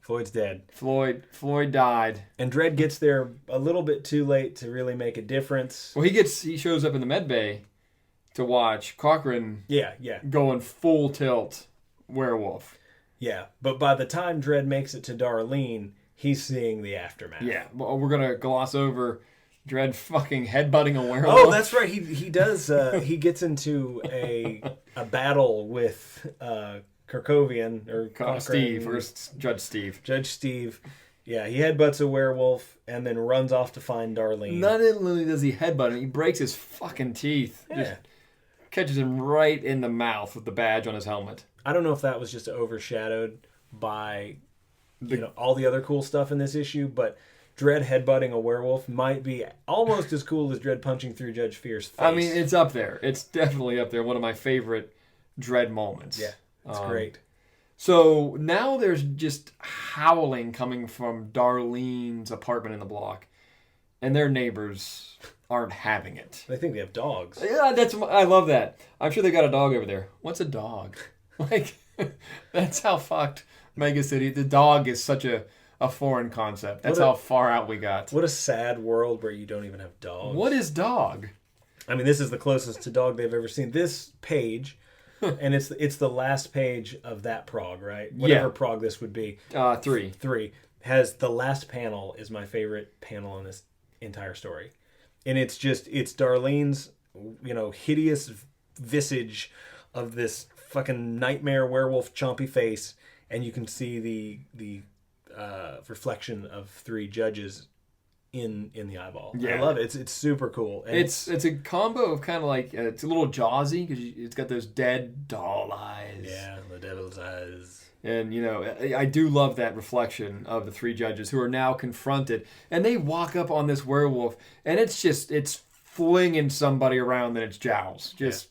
Floyd's dead. Floyd died. And Dredd gets there a little bit too late to really make a difference. Well, he shows up in the med bay to watch Cochran going full tilt werewolf. Yeah, but by the time Dredd makes it to Darlene, he's seeing the aftermath. Yeah, well, we're going to gloss over Dredd fucking headbutting a werewolf. Oh, that's right. He does. He gets into a battle with... Kerkovian or Steve or Judge Steve. Yeah, he headbutts a werewolf and then runs off to find Darlene. Not only does he headbutt him, he breaks his fucking teeth. Yeah. Just catches him right in the mouth with the badge on his helmet. I don't know if that was just overshadowed by all the other cool stuff in this issue, but Dredd headbutting a werewolf might be almost as cool as Dredd punching through Judge Fear's face. I mean, it's up there. It's definitely up there. One of my favorite Dredd moments. Yeah. It's great. So now there's just howling coming from Darlene's apartment in the block, and their neighbors aren't having it. They think they have dogs. Yeah, I love that. I'm sure they got a dog over there. What's a dog? Like, that's how fucked Mega City. The dog is such a foreign concept. That's how far out we got. What a sad world where you don't even have dogs. What is dog? I mean, this is the closest to dog they've ever seen. This page and it's the last page of that prog, right? Whatever prog this would be. 3. 3 has the last panel is my favorite panel in this entire story, and it's Darlene's hideous visage of this fucking nightmare werewolf chompy face, and you can see the reflection of 3 judges in the eyeball. Yeah. I love it. It's super cool. And it's a combo of kind of like it's a little Jaws-y because it's got those dead doll eyes. Yeah, the devil's eyes. And I do love that reflection of the 3 judges who are now confronted, and they walk up on this werewolf, and it's flinging somebody around in its jowls, just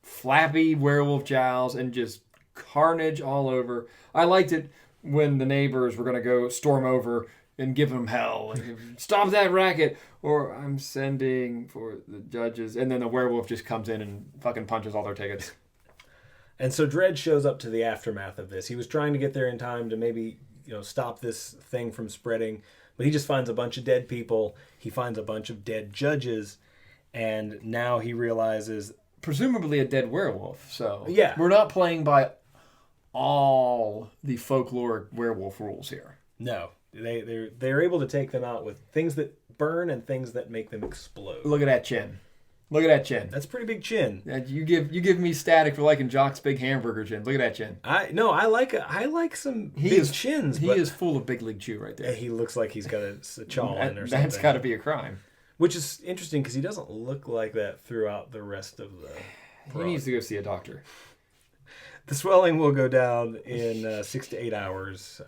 flappy werewolf jowls, and just carnage all over. I liked it when the neighbors were going to go storm over and give them hell. Like, stop that racket, or I'm sending for the judges. And then the werewolf just comes in and fucking punches all their tickets. And so Dredd shows up to the aftermath of this. He was trying to get there in time to maybe, stop this thing from spreading, but he just finds a bunch of dead people. He finds a bunch of dead judges, and now he realizes... Presumably a dead werewolf, so... Yeah. We're not playing by all the folkloric werewolf rules here. No. They're able to take them out with things that burn and things that make them explode. Look at that chin. Look at that chin. That's a pretty big chin. You give me static for liking Jock's big hamburger chin. Look at that chin. I like some big chins. He is full of big league chew right there. He looks like he's got a chaw in or something. That's got to be a crime. Which is interesting because he doesn't look like that throughout the rest of the. He needs to go see a doctor. The swelling will go down in 6 to 8 hours.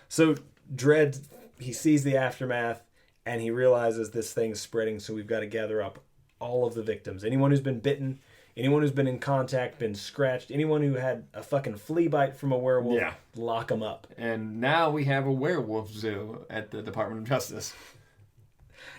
So Dredd, he sees the aftermath, and he realizes this thing's spreading, so we've got to gather up all of the victims. Anyone who's been bitten, anyone who's been in contact, been scratched, anyone who had a fucking flea bite from a werewolf, lock them up. And now we have a werewolf zoo at the Department of Justice.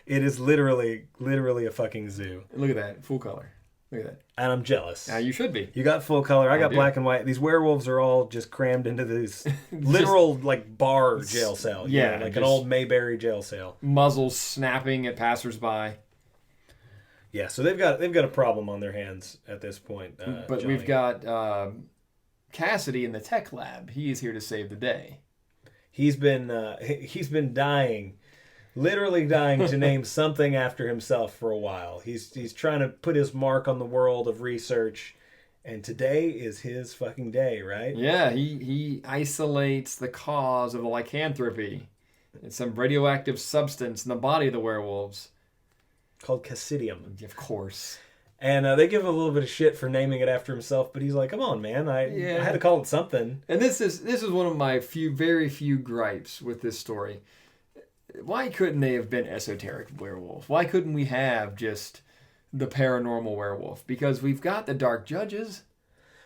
It is literally a fucking zoo. Look at that, full color. Look at that. And I'm jealous. You should be. You got full color. I got black and white. These werewolves are all just crammed into this literal bar jail cell. Yeah. Like an old Mayberry jail cell. Muzzles snapping at passersby. Yeah, so they've got a problem on their hands at this point. But Johnny. We've got Cassidy in the tech lab. He is here to save the day. He's been dying. Literally dying to name something after himself for a while. He's trying to put his mark on the world of research, and today is his fucking day, right? Yeah, he isolates the cause of the lycanthropy. It's some radioactive substance in the body of the werewolves. Called Cassidium. Of course. And they give him a little bit of shit for naming it after himself, but he's like, come on, man, I had to call it something. And this is one of my very few gripes with this story. Why couldn't they have been esoteric werewolf? Why couldn't we have just the paranormal werewolf? Because we've got the dark judges.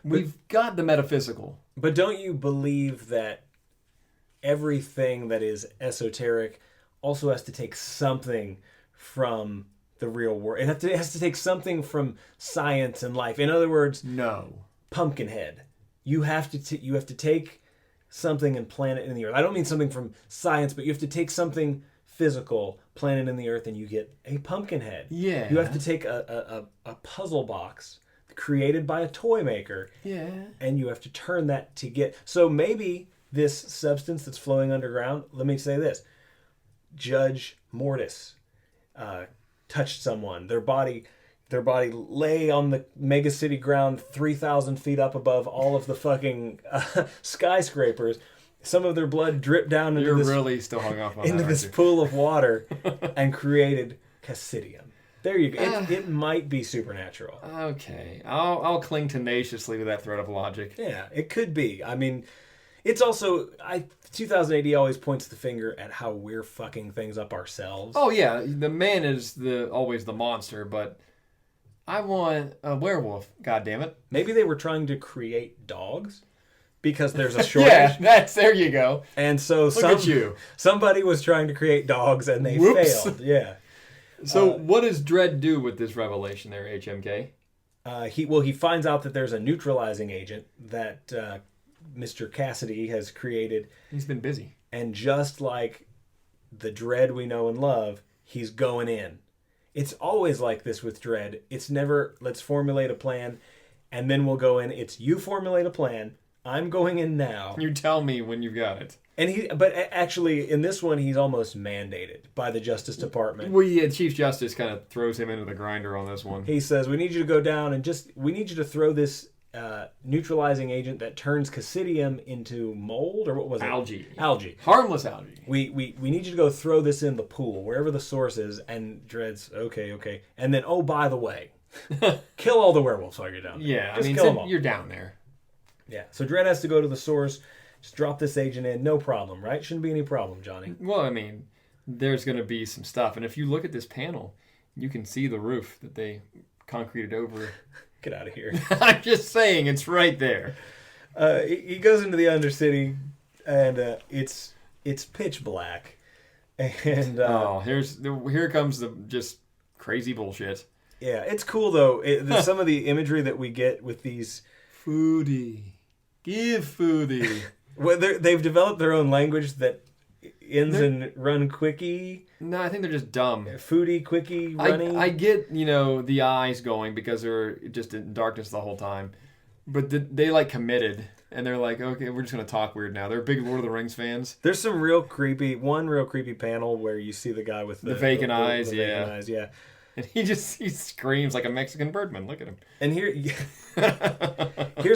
We've got the metaphysical. But don't you believe that everything that is esoteric also has to take something from the real world? It has to take something from science and life. In other words, no. Pumpkinhead. You have to take something and plant it in the earth. I don't mean something from science, but you have to take something physical, plant it in the earth, and you get a pumpkin head. Yeah. You have to take a puzzle box created by a toy maker. Yeah. And you have to turn that to get... So maybe this substance that's flowing underground, let me say this. Judge Mortis touched someone. Their body lay on the mega city ground 3,000 feet up above all of the fucking skyscrapers. Some of their blood dripped down into really still hung up on into this pool of water and created Cassidium. There you go. It might be supernatural. Okay. I'll cling tenaciously to that thread of logic. Yeah, it could be. I mean, it's also... 2000 AD always points the finger at how we're fucking things up ourselves. Oh, yeah. The man is always the monster, but... I want a werewolf, goddammit. Maybe they were trying to create dogs because there's a shortage. There you go. And so somebody was trying to create dogs and they failed. Yeah. So what does Dredd do with this revelation there, HMK? He finds out that there's a neutralizing agent that Mr. Cassidy has created. He's been busy. And just like the Dredd we know and love, he's going in. It's always like this with Dredd. It's never, let's formulate a plan and then we'll go in. It's you formulate a plan. I'm going in now. You tell me when you've got it. But actually, in this one, he's almost mandated by the Justice Department. Well, yeah, Chief Justice kind of throws him into the grinder on this one. He says, we need you to go down and we need you to throw this neutralizing agent that turns Casidium into mold, or what was it? Algae. Harmless algae. We need you to go throw this in the pool, wherever the source is, and Dredd's, okay. And then, oh, by the way, kill all the werewolves while you're down there. Yeah, Just kill them all. You're down there. Yeah, so Dredd has to go to the source, just drop this agent in, no problem, right? Shouldn't be any problem, Johnny. Well, I mean, there's going to be some stuff. And if you look at this panel, you can see the roof that they concreted over. Get out of here. I'm just saying, it's right there. He goes into the Undercity, and it's pitch black. And here comes the just crazy bullshit. Yeah, it's cool, though. Some of the imagery that we get with these... Foodie. Give foodie. Well, they've developed their own language that ends in run quickie. No, I think they're just dumb. Foodie, quickie, running. I get, the eyes going because they're just in darkness the whole time. But they committed. And they're like, okay, we're just going to talk weird now. They're big Lord of the Rings fans. There's one real creepy panel where you see the guy with the vacant eyes. Vacant eyes, yeah. And he screams like a Mexican birdman. Look at him. And here's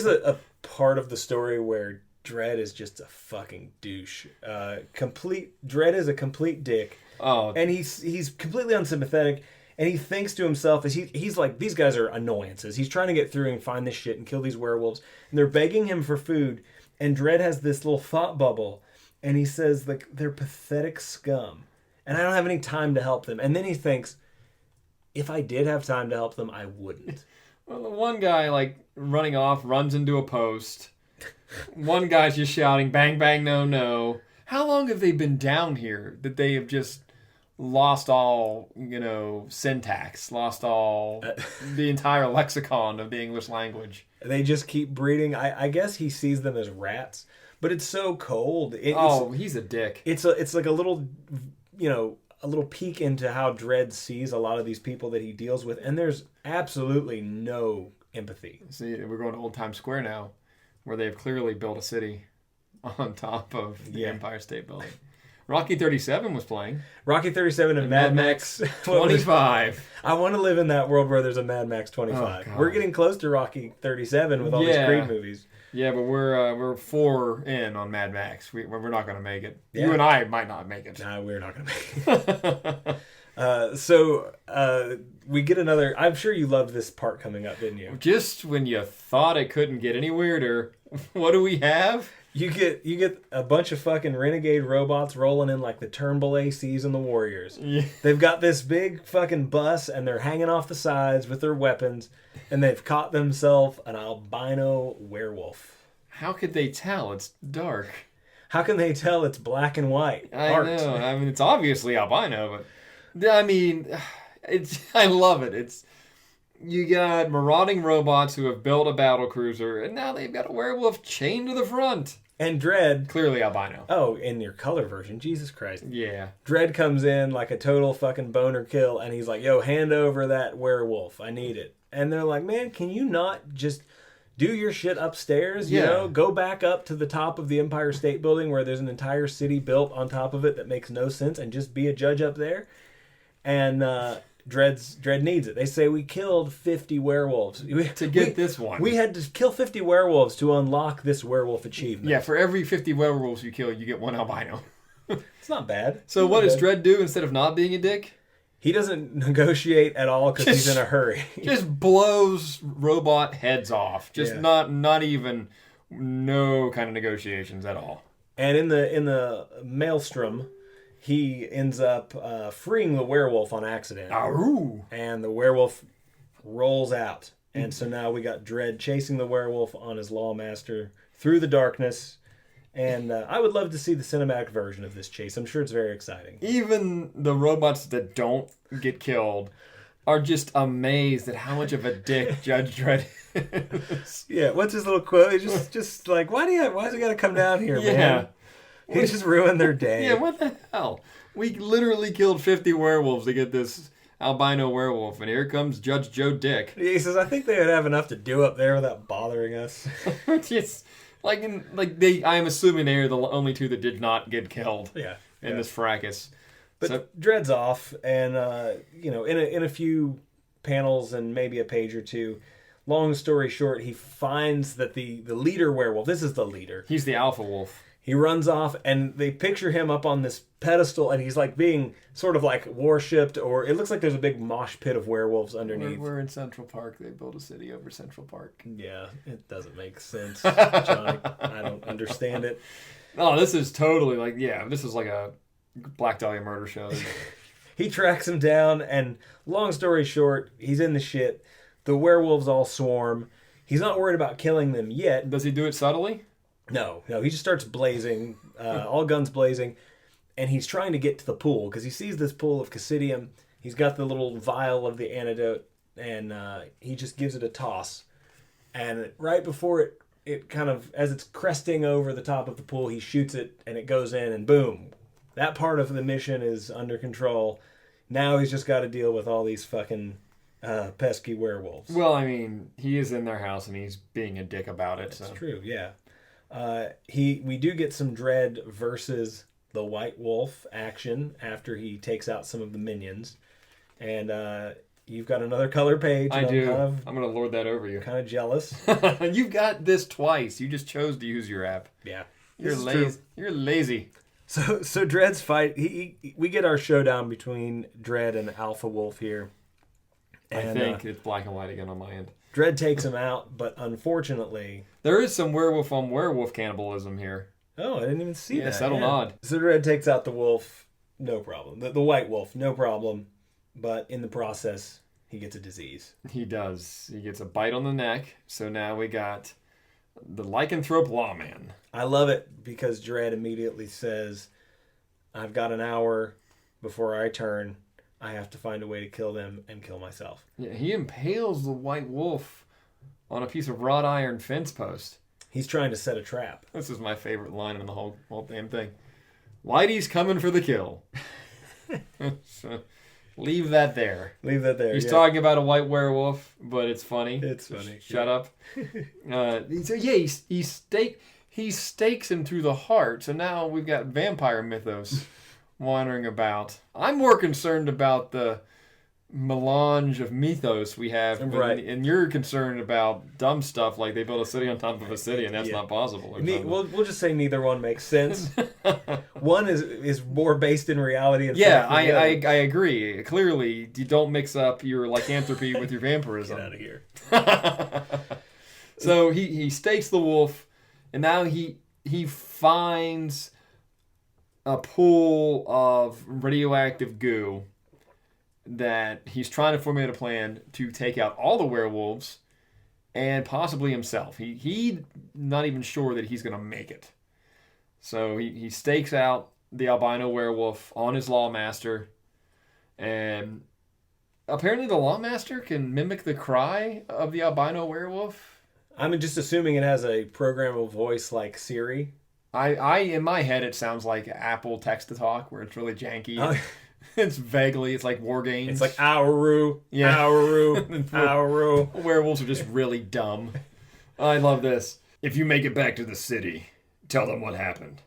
a part of the story where Dredd is just a fucking douche. Dredd is a complete dick. Oh. And he's completely unsympathetic. And he thinks to himself, he's like, these guys are annoyances. He's trying to get through and find this shit and kill these werewolves. And they're begging him for food. And Dredd has this little thought bubble. And he says, like, they're pathetic scum. And I don't have any time to help them. And then he thinks, if I did have time to help them, I wouldn't. Well, the one guy, running off, runs into a post. One guy's just shouting, bang, bang, no, no. How long have they been down here that they have just lost all, syntax, lost all the entire lexicon of the English language? They just keep breeding. I guess he sees them as rats, but it's so cold. He's a dick. It's like a little, a little peek into how Dredd sees a lot of these people that he deals with, and there's absolutely no empathy. See, we're going to Old Times Square now, where they've clearly built a city on top of the Empire State Building. Rocky 37 was playing. Rocky 37 and Mad Max 25. I want to live in that world where there's a Mad Max 25. Oh, we're getting close to Rocky 37 with all these Creed movies. Yeah, but we're 4 in on Mad Max. We're not going to make it. Yeah. You and I might not make it. No, we're not going to make it. So we get another... I'm sure you loved this part coming up, didn't you? Just when you thought it couldn't get any weirder, what do we have? You get a bunch of fucking renegade robots rolling in like the Turnbull ACs and the Warriors. Yeah. They've got this big fucking bus and they're hanging off the sides with their weapons, and they've caught themselves an albino werewolf. How could they tell? It's dark. How can they tell it's black and white? I know. I mean, it's obviously albino, but I mean, I love it. You got marauding robots who have built a battle cruiser, and now they've got a werewolf chained to the front. And Dredd... Clearly albino. Oh, in your color version. Jesus Christ. Yeah. Dredd comes in like a total fucking boner kill, and he's like, yo, hand over that werewolf. I need it. And they're like, man, can you not just do your shit upstairs? Yeah. Go back up to the top of the Empire State Building where there's an entire city built on top of it that makes no sense, and just be a judge up there. And Dredd needs it. They say we killed 50 werewolves. To get this one. We had to kill 50 werewolves to unlock this werewolf achievement. Yeah, for every 50 werewolves you kill, you get one albino. It's not bad. So what does Dredd do instead of not being a dick? He doesn't negotiate at all because he's in a hurry. Just blows robot heads off. Just not even no kind of negotiations at all. And in the maelstrom, he ends up freeing the werewolf on accident. Aroo! And the werewolf rolls out. And so now we got Dredd chasing the werewolf on his lawmaster through the darkness. And I would love to see the cinematic version of this chase. I'm sure it's very exciting. Even the robots that don't get killed are just amazed at how much of a dick Judge Dredd is. Yeah, what's his little quote? He's just like, why's he got to come down here, man? He just ruined their day. Yeah, what the hell? We literally killed 50 werewolves to get this albino werewolf, and here comes Judge Joe Dick. He says, I think they would have enough to do up there without bothering us. It's I'm assuming they're the only two that did not get killed in this fracas. But Dread's off, and in a few panels and maybe a page or two, long story short, he finds that the leader werewolf, this is the leader. He's the alpha wolf. He runs off, and they picture him up on this pedestal, and he's like being sort of like worshipped, or it looks like there's a big mosh pit of werewolves underneath. We're in Central Park. They built a city over Central Park. Yeah, it doesn't make sense, Johnny. I don't understand it. Oh, this is totally this is like a Black Dahlia murder show. He tracks him down, and long story short, he's in the shit. The werewolves all swarm. He's not worried about killing them yet. Does he do it subtly? No, he just starts blazing, all guns blazing, and he's trying to get to the pool, because he sees this pool of Cassidium. He's got the little vial of the antidote, and he just gives it a toss. And right before it kind of, as it's cresting over the top of the pool, he shoots it, and it goes in, and boom. That part of the mission is under control. Now he's just got to deal with all these fucking pesky werewolves. Well, I mean, he is in their house, and he's being a dick about it. That's true, yeah. We do get some Dread versus the White Wolf action after he takes out some of the minions. And you've got another color page. I do. I'm going to lord that over you. Kind of jealous. You've got this twice. You just chose to use your app. Yeah. You're lazy. You're lazy. So Dread's fight, we get our showdown between Dread and Alpha Wolf here. And, I think it's black and white again on my end. Dread takes him out, but unfortunately... There is some werewolf on werewolf cannibalism here. Oh, I didn't even see that. Subtle nod. So Dread takes out the wolf, no problem. The White Wolf, no problem. But in the process, he gets a disease. He does. He gets a bite on the neck. So now we got the lycanthrope lawman. I love it because Dread immediately says, I've got an hour before I turn. I have to find a way to kill them and kill myself. Yeah, he impales the White Wolf on a piece of wrought iron fence post. He's trying to set a trap. This is my favorite line in the whole damn thing. Whitey's coming for the kill. So, leave that there. Leave that there. He's talking about a white werewolf, but it's funny. It's funny. Shut up. So yeah, he stakes him through the heart. So now we've got vampire mythos wandering about. I'm more concerned about the melange of mythos we have, right? And you're concerned about dumb stuff like they built a city on top of a city, and that's not possible. We'll just say neither one makes sense. One is more based in reality. And I agree. Clearly, you don't mix up your lycanthropy with your vampirism. Get out of here. So he stakes the wolf, and now he finds a pool of radioactive goo that he's trying to formulate a plan to take out all the werewolves and possibly himself. He not even sure that he's going to make it. So he stakes out the albino werewolf on his lawmaster, and apparently the lawmaster can mimic the cry of the albino werewolf. I'm just assuming it has a programmable voice like Siri. I in my head it sounds like Apple text-to-talk where it's really janky. Oh. It's like war games. It's like Auru, Auru, Auru. Werewolves are just really dumb. I love this. If you make it back to the city, tell them what happened.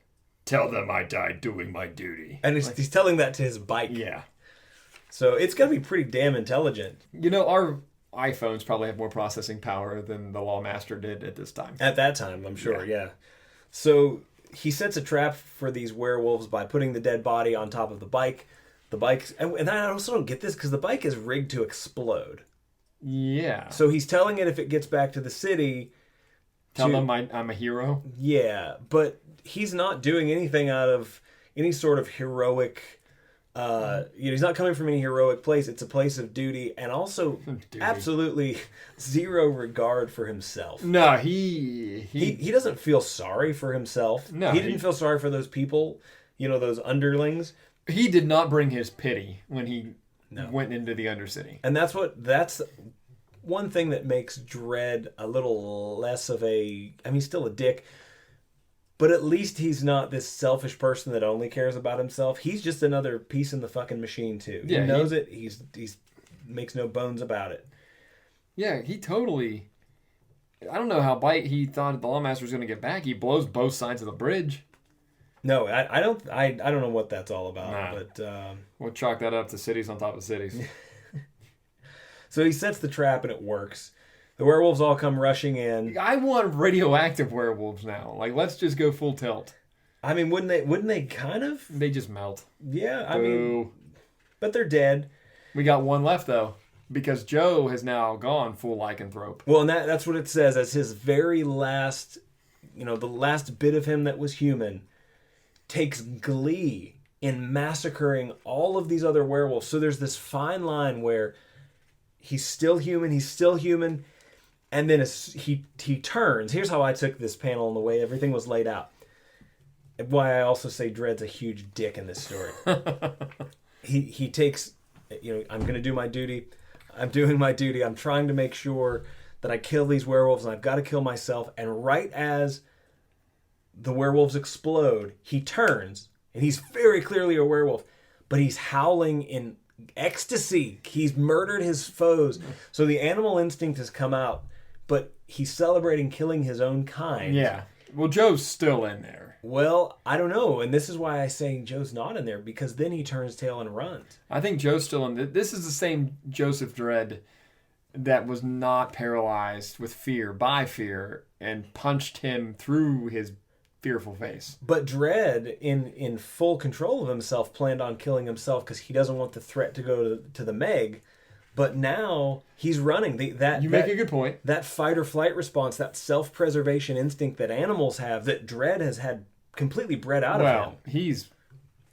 Tell them I died doing my duty. And he's telling that to his bike. Yeah. So it's going to be pretty damn intelligent. You know, our iPhones probably have more processing power than the Lawmaster did at this time. At that time, I'm sure, yeah. So he sets a trap for these werewolves by putting the dead body on top of the bike. The bike, and I also don't get this because the bike is rigged to explode. Yeah. So he's telling it if it gets back to the city. Tell them I'm a hero? Yeah, but he's not doing anything out of any sort of heroic... he's not coming from any heroic place. It's a place of duty and also absolutely zero regard for himself. No, he doesn't feel sorry for himself. No, he didn't feel sorry for those people, those underlings. He did not bring his pity when he went into the Undercity. And that's one thing that makes Dredd a little less of a... I mean, he's still a dick. But at least he's not this selfish person that only cares about himself. He's just another piece in the fucking machine too. Yeah, he knows it. He's makes no bones about it. Yeah, he totally. I don't know how he thought the Lawmaster was going to get back. He blows both sides of the bridge. No, I don't. I don't know what that's all about. Nah. But We'll chalk that up to cities on top of cities. so he sets the trap and it works. The werewolves all come rushing in. I want radioactive werewolves now. Like, let's just go full tilt. I mean, wouldn't they kind of? They just melt. Yeah, I Boo. mean, but they're dead. We got one left though, because Joe has now gone full lycanthrope. Well, and that's what it says as his very last, the last bit of him that was human, takes glee in massacring all of these other werewolves. So there's this fine line where he's still human, and then he turns. Here's how I took this panel and the way everything was laid out. Why I also say Dredd's a huge dick in this story. he takes, I'm going to do my duty. I'm doing my duty. I'm trying to make sure that I kill these werewolves, and I've got to kill myself. And right as the werewolves explode, he turns, and he's very clearly a werewolf, but he's howling in ecstasy. He's murdered his foes. So the animal instinct has come out, but he's celebrating killing his own kind. Yeah. Well, Joe's still in there. Well, I don't know, and this is why I'm saying Joe's not in there, because then he turns tail and runs. I think Joe's still in there. This is the same Joseph Dredd that was not paralyzed with fear, by fear, and punched him through his fearful face. But Dredd, in full control of himself, planned on killing himself because he doesn't want the threat to go to the Meg. But now he's running. You make a good point. That fight or flight response, that self-preservation instinct that animals have, that Dredd has had completely bred out of him. Well, he's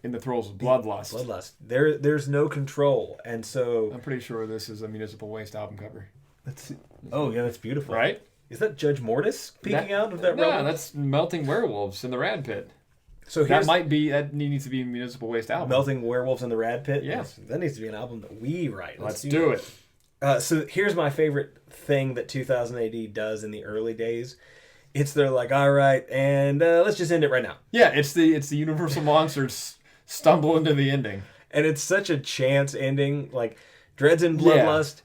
in the throes of bloodlust. Bloodlust. There's no control, and so I'm pretty sure this is a Municipal Waste album cover. that's beautiful, Right? Is that Judge Mortis peeking out of that No, rubble? that's melting werewolves in the rad pit. So That needs to be a Municipal Waste album. Melting Werewolves in the Rad Pit. Yes. That needs to be an album that we write. Let's do it. So here's my favorite thing that 2000 AD does in the early days. They're like, all right, and let's just end it right now. Yeah, it's the Universal Monsters stumble into the ending. And it's such a chance ending. Like, Dredd's in Bloodlust.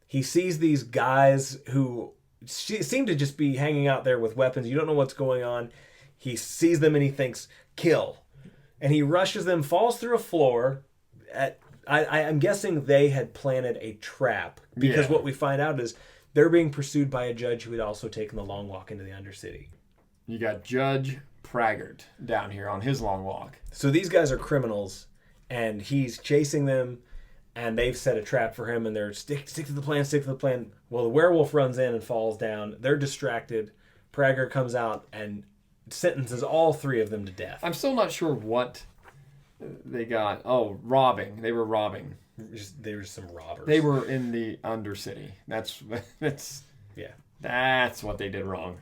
He sees these guys who seem to just be hanging out there with weapons. You don't know what's going on. He sees them and he thinks, kill. And he rushes them, falls through a floor. I'm guessing they had planted a trap, because what we find out is they're being pursued by a judge who had also taken the long walk into the Undercity. You got Judge Praggart down here on his long walk. So these guys are criminals, and he's chasing them, and they've set a trap for him, and they're stick to the plan. Well, the werewolf runs in and falls down. They're distracted. Praggart comes out and sentences all three of them to death. I'm still not sure what they got. Oh, robbing. They were robbing. They were just some robbers. They were in the Undercity. That's Yeah. That's what they did wrong.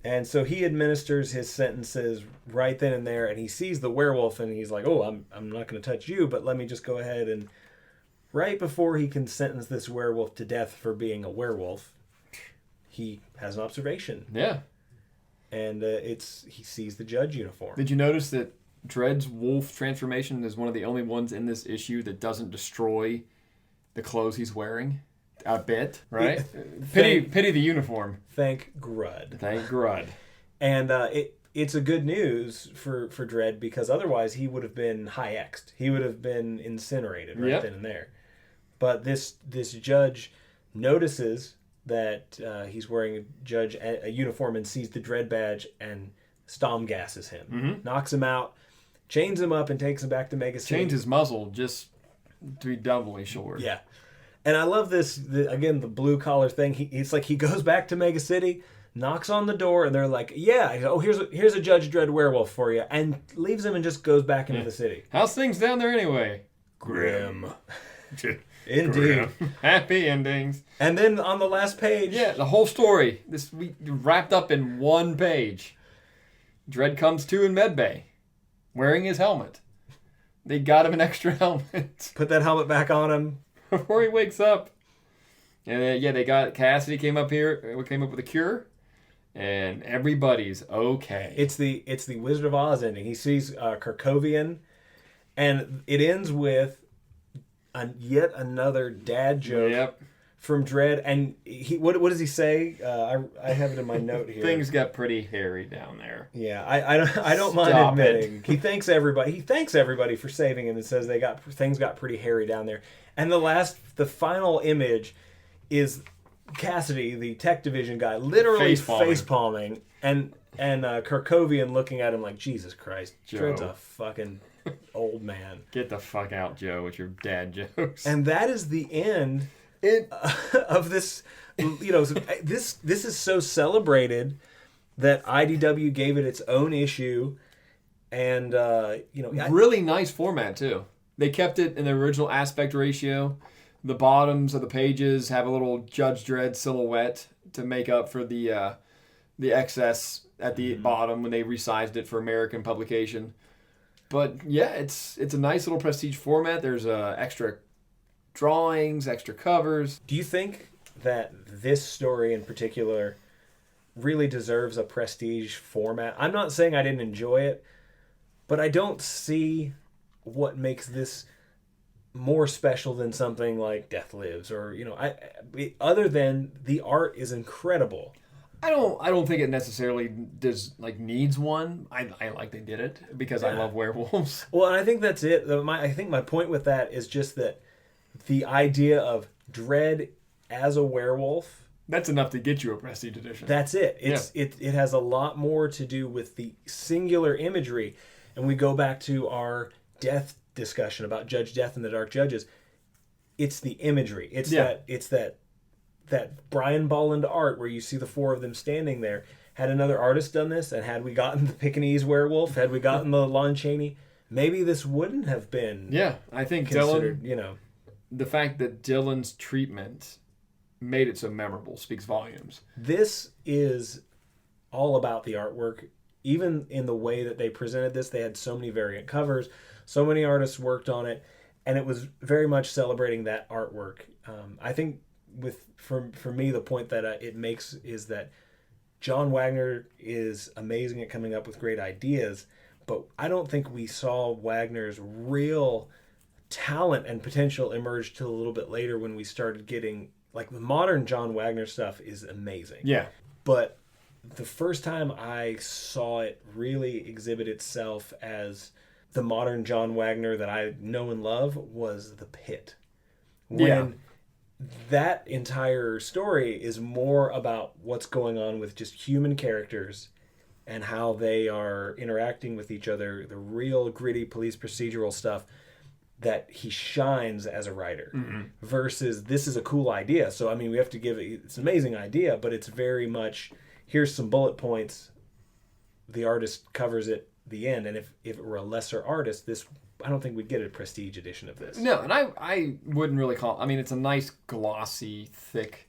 And so he administers his sentences right then and there, and he sees the werewolf, and he's like, oh, I'm not going to touch you, but let me just go ahead. And right before he can sentence this werewolf to death for being a werewolf, he has an observation. Yeah. And he sees the judge uniform. Did you notice that Dredd's wolf transformation is one of the only ones in this issue that doesn't destroy the clothes he's wearing a bit, right? Pity the uniform. Thank Grud. Thank Grud. And it's a good news for Dredd, because otherwise he would have been high-exed. He would have been incinerated right then and there. But this judge notices that he's wearing a uniform and sees the Dredd badge and storm gasses him, knocks him out, chains him up, and takes him back to Mega City. Change his muzzle just to be doubly sure. Yeah. And I love this, again, the blue collar thing. It's like he goes back to Mega City, knocks on the door, and they're like, yeah, oh, here's a Judge Dredd werewolf for you, and leaves him and just goes back into the city. How's things down there anyway? Grim. Indeed. Happy endings. And then on the last page... Yeah, the whole story. We wrapped up in one page. Dredd comes to in medbay, wearing his helmet. They got him an extra helmet. Put that helmet back on him. Before he wakes up. And they got Cassidy came up with a cure. and everybody's okay. It's the Wizard of Oz ending. He sees Kerkovian, and it ends with yet another dad joke from Dredd. And what does he say? I have it in my note here. Things got pretty hairy down there. Yeah, I don't mind admitting he thanks everybody for saving him and says things got pretty hairy down there. And the final image is Cassidy, the tech division guy, literally face palming, and Kerkovian looking at him like, Jesus Christ, Dredd's a fucking old man. Get the fuck out, Joe, with your dad jokes. And that is the end of this. This is so celebrated that IDW gave it its own issue, and really nice format too. They kept it in the original aspect ratio. The bottoms of the pages have a little Judge Dredd silhouette to make up for the excess at the bottom when they resized it for American publication. But yeah, it's a nice little prestige format. There's extra drawings, extra covers. Do you think that this story in particular really deserves a prestige format? I'm not saying I didn't enjoy it, but I don't see what makes this more special than something like Death Lives, or other than the art is incredible. I don't think it necessarily needs one. I like they did it because I love werewolves. Well, and I think that's it. I think my point with that is just that the idea of Dredd as a werewolf, that's enough to get you a prestige edition. That's it. It has a lot more to do with the singular imagery, and we go back to our Death discussion about Judge Death and the Dark Judges. It's the imagery. It's that Brian Bolland art where you see the four of them standing there. Had another artist done this, and had we gotten the Pekingese werewolf, had we gotten the Lon Chaney, maybe this wouldn't have been. Yeah, I think considered. Dillon, the fact that Dillon's treatment made it so memorable speaks volumes. This is all about the artwork. Even in the way that they presented this, they had so many variant covers. So many artists worked on it, and it was very much celebrating that artwork. I think for me, the point that it makes is that John Wagner is amazing at coming up with great ideas, but I don't think we saw Wagner's real talent and potential emerge till a little bit later when we started getting, like, the modern John Wagner stuff is amazing. Yeah. But the first time I saw it really exhibit itself as the modern John Wagner that I know and love was The Pit. When that entire story is more about what's going on with just human characters and how they are interacting with each other, the real gritty police procedural stuff, that he shines as a writer. Versus this is a cool idea. So, I mean, we have to give it, it's an amazing idea, but it's very much, here's some bullet points. The artist covers it, the end. And if it were a lesser artist, I don't think we'd get a prestige edition of this. No, and I wouldn't really call it, I mean, it's a nice, glossy, thick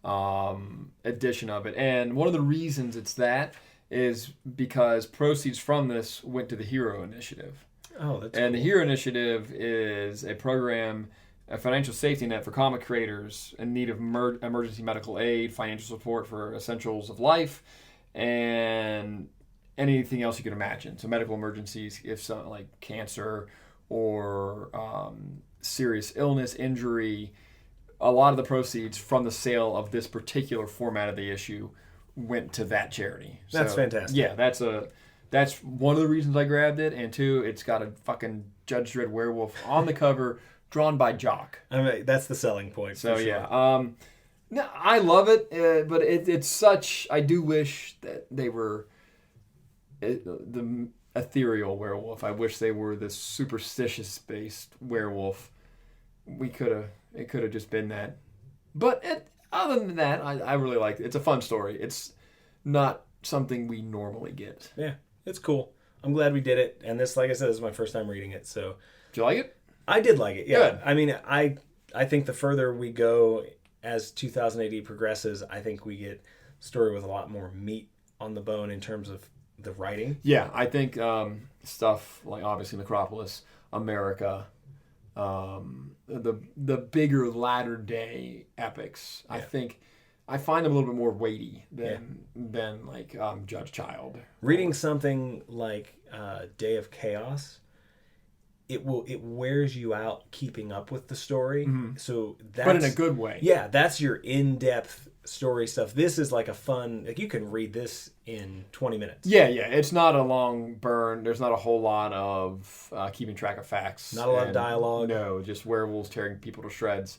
edition of it. And one of the reasons it's that is because proceeds from this went to the Hero Initiative. Oh, that's And cool. the Hero Initiative is a program, a financial safety net for comic creators in need of emergency medical aid, financial support for essentials of life, and anything else you can imagine. So medical emergencies, if something like cancer or serious illness, injury, a lot of the proceeds from the sale of this particular format of the issue went to that charity. That's fantastic. Yeah, that's one of the reasons I grabbed it, and two, it's got a fucking Judge Dredd werewolf on the cover, drawn by Jock. I mean, that's the selling point. So for sure. yeah, no, I love it, but it's such. I do wish that they were the ethereal werewolf. I wish they were the superstitious based werewolf. It could have just been that. But other than that, I really like it. It's a fun story. It's not something we normally get. Yeah, it's cool. I'm glad we did it. And this, like I said, this is my first time reading it. So, Do you like it? I did like it. Yeah. Good. I mean, I think the further we go as 2000 AD progresses, I think we get a story with a lot more meat on the bone in terms of the writing. Yeah, I think stuff like obviously Necropolis, America, the bigger latter day epics. Yeah. I think I find them a little bit more weighty than like Judge Child. Reading something like Day of Chaos, it wears you out keeping up with the story. So that's, but in a good way. Yeah, that's your in-depth story stuff. This is like a fun, like you can read this in 20 minutes. Yeah. It's not a long burn. There's not a whole lot of keeping track of facts. Not a lot of dialogue. No, just werewolves tearing people to shreds.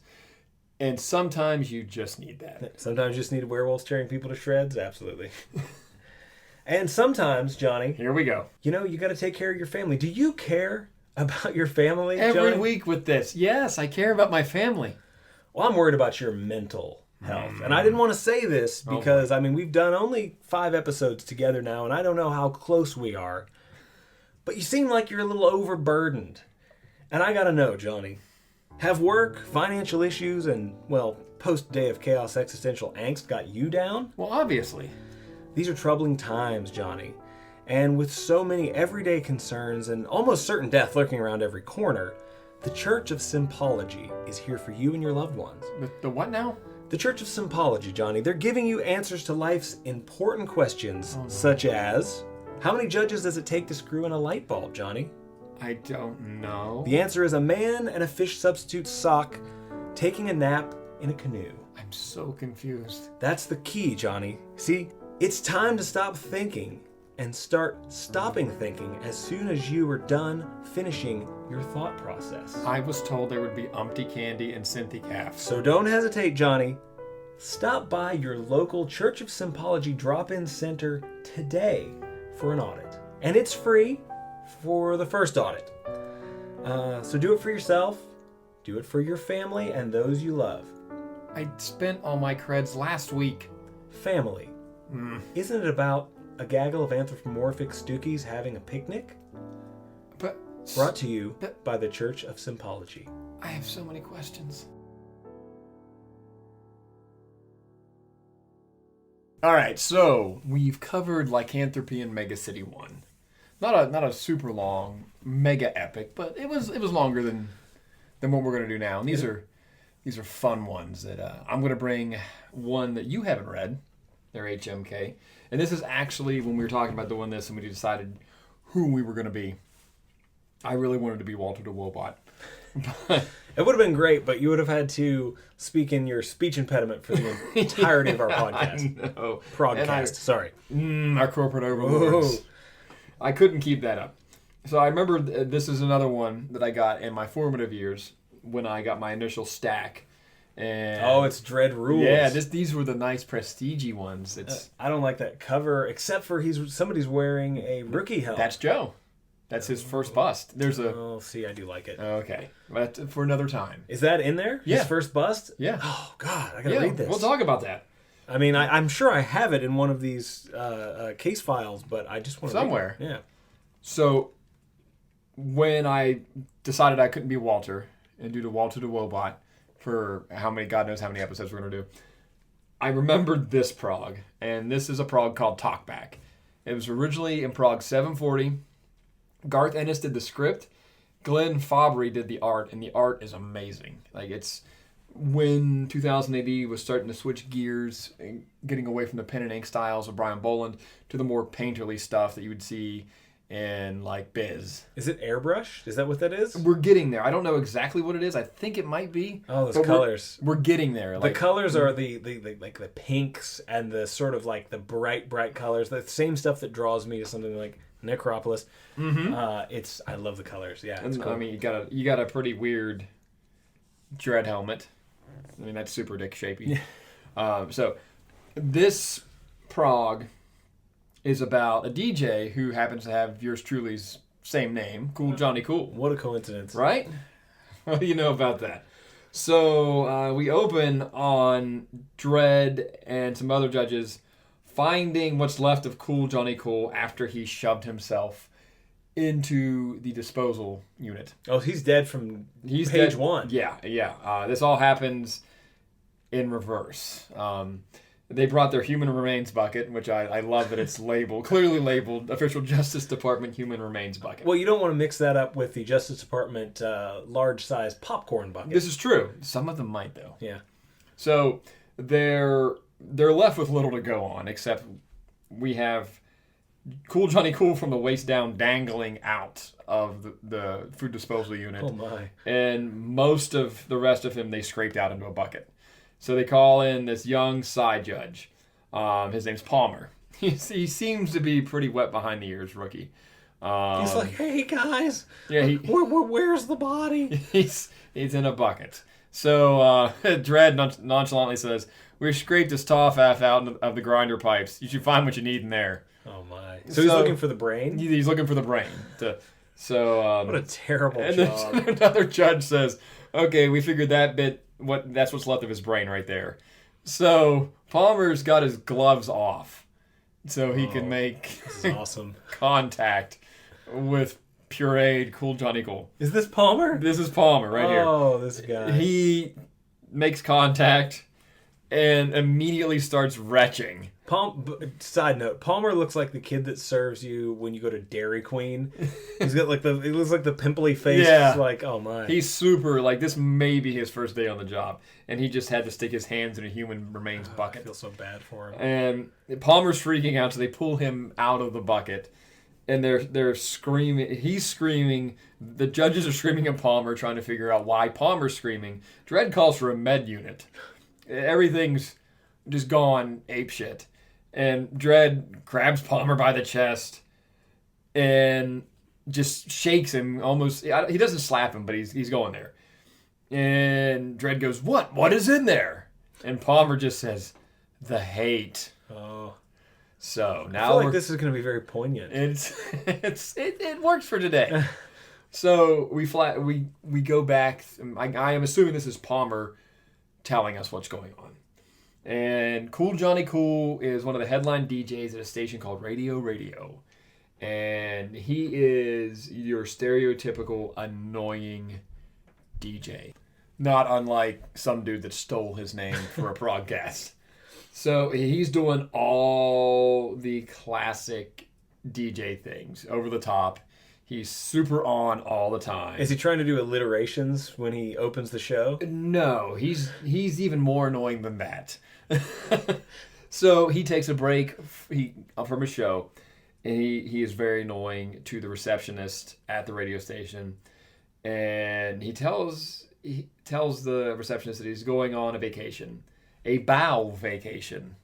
And sometimes you just need that. Sometimes you just need werewolves tearing people to shreds. Absolutely. And sometimes, Johnny, Here we go. you got to take care of your family. Do you care about your family, Every Johnny? week with this. Yes, I care about my family. Well, I'm worried about your mental health. And I didn't want to say this because, we've done only 5 episodes together now, and I don't know how close we are. But you seem like you're a little overburdened. And I got to know, Johnny, have work, financial issues, and, well, post-Day of Chaos existential angst got you down? Well, obviously. These are troubling times, Johnny. And with so many everyday concerns and almost certain death lurking around every corner, the Church of Sympology is here for you and your loved ones. The what now? The Church of Sympology, Johnny, they're giving you answers to life's important questions, such as, how many judges does it take to screw in a light bulb, Johnny? I don't know. The answer is a man and a fish substitute sock taking a nap in a canoe. I'm so confused. That's the key, Johnny. See, it's time to stop thinking and start stopping thinking as soon as you are done finishing your thought process. I was told there would be Umpty Candy and Cynthia Calf. So don't hesitate, Johnny. Stop by your local Church of Sympology drop-in center today for an audit. And it's free for the first audit. So do it for yourself, do it for your family and those you love. I spent all my creds last week. Family. Isn't it about a gaggle of anthropomorphic stookies having a picnic? But Brought to you by the Church of Sympology. I have so many questions. All right, so we've covered Lycanthropy and Mega City 1. Not a super long mega epic, but it was longer than what we're going to do now. And these are fun ones that I'm going to bring one that you haven't read. They're HMK. And this is actually when we were talking about doing this and we decided who we were going to be. I really wanted to be Walter de Wobot. It would have been great, but you would have had to speak in your speech impediment for the entirety of our podcast. I know. Broadcast, sorry. Our corporate overlords. I couldn't keep that up. So I remember this is another one that I got in my formative years when I got my initial stack. And it's Dread Rules. Yeah, these were the nice prestige ones. I don't like that cover, except for somebody's wearing a rookie helmet. That's Joe. That's his first bust. Oh, see, I do like it. Okay, but for another time. Is that in there? Yeah. His first bust? Yeah. Oh, God, I gotta read this. We'll talk about that. I mean, I'm sure I have it in one of these case files, but I just want to somewhere. Read it. Yeah. So when I decided I couldn't be Walter and do the Walter de Wobot for God knows how many episodes we're going to do, I remembered this prog, and this is a prog called Talkback. It was originally in prog 740. Garth Ennis did the script. Glenn Fabry did the art, and the art is amazing. It's when 2000 AD was starting to switch gears and getting away from the pen and ink styles of Brian Boland to the more painterly stuff that you would see in Biz. Is it airbrushed? Is that what that is? We're getting there. I don't know exactly what it is. I think it might be. Oh, those colors. We're getting there. The colors are the pinks and the sort of the bright colors. The same stuff that draws me to something like Necropolis. Mm-hmm. I love the colors. Yeah, it's cool. I mean, you got a pretty weird dread helmet. I mean, that's super dick shapey. So this prog is about a DJ who happens to have yours truly's same name, Cool Johnny Cool. What a coincidence. Right? What do you know about that? So we open on Dread and some other judges finding what's left of Cool Johnny Cool after he shoved himself into the disposal unit. Oh, he's dead from page 1. Yeah. This all happens in reverse. They brought their human remains bucket, which I love that it's clearly labeled, Official Justice Department Human Remains Bucket. Well, you don't want to mix that up with the Justice Department large-size popcorn bucket. This is true. Some of them might, though. Yeah. So they're they're left with little to go on, except we have Cool Johnny Cool from the waist down dangling out of the food disposal unit. Oh my. And most of the rest of him they scraped out into a bucket. So they call in this young side judge. His name's Palmer. He seems to be pretty wet behind the ears, rookie. He's like, hey guys, Yeah, where's the body? he's in a bucket. So Dredd nonchalantly says, "We scraped this toff-aff out of the grinder pipes. You should find what you need in there." Oh my. So he's looking for the brain? He's looking for the brain. What a terrible and job. then another judge says, "Okay, we figured that bit. That's what's left of his brain right there." So Palmer's got his gloves off, so he can make This is awesome. contact with pureed Cool Johnny Cool. Is this Palmer? This is Palmer right here. Oh, this guy. He makes contact and immediately starts retching. Side note: Palmer looks like the kid that serves you when you go to Dairy Queen. He's got like he looks like the pimply face. Yeah. Like, oh my. He's super, like, this may be his first day on the job, and he just had to stick his hands in a human remains I bucket. feel so bad for him. And Palmer's freaking out, so they pull him out of the bucket, and they're screaming. He's screaming. The judges are screaming at Palmer, trying to figure out why Palmer's screaming. Dredd calls for a med unit. Everything's just gone apeshit. And Dredd grabs Palmer by the chest and just shakes him almost. He doesn't slap him, but he's going there. And Dredd goes, What is in there? And Palmer just says, "The hate." Oh. So now I feel like this is going to be very poignant. It works for today. So we go back. I am assuming this is Palmer telling us what's going on. And Cool Johnny Cool is one of the headline DJs at a station called Radio. And he is your stereotypical annoying DJ. Not unlike some dude that stole his name for a broadcast. So he's doing all the classic DJ things, over the top. He's super on all the time. Is he trying to do alliterations when he opens the show? No, he's even more annoying than that. So he takes a break from his show, and he is very annoying to the receptionist at the radio station, and he tells the receptionist that he's going on a vacation, a bowel vacation.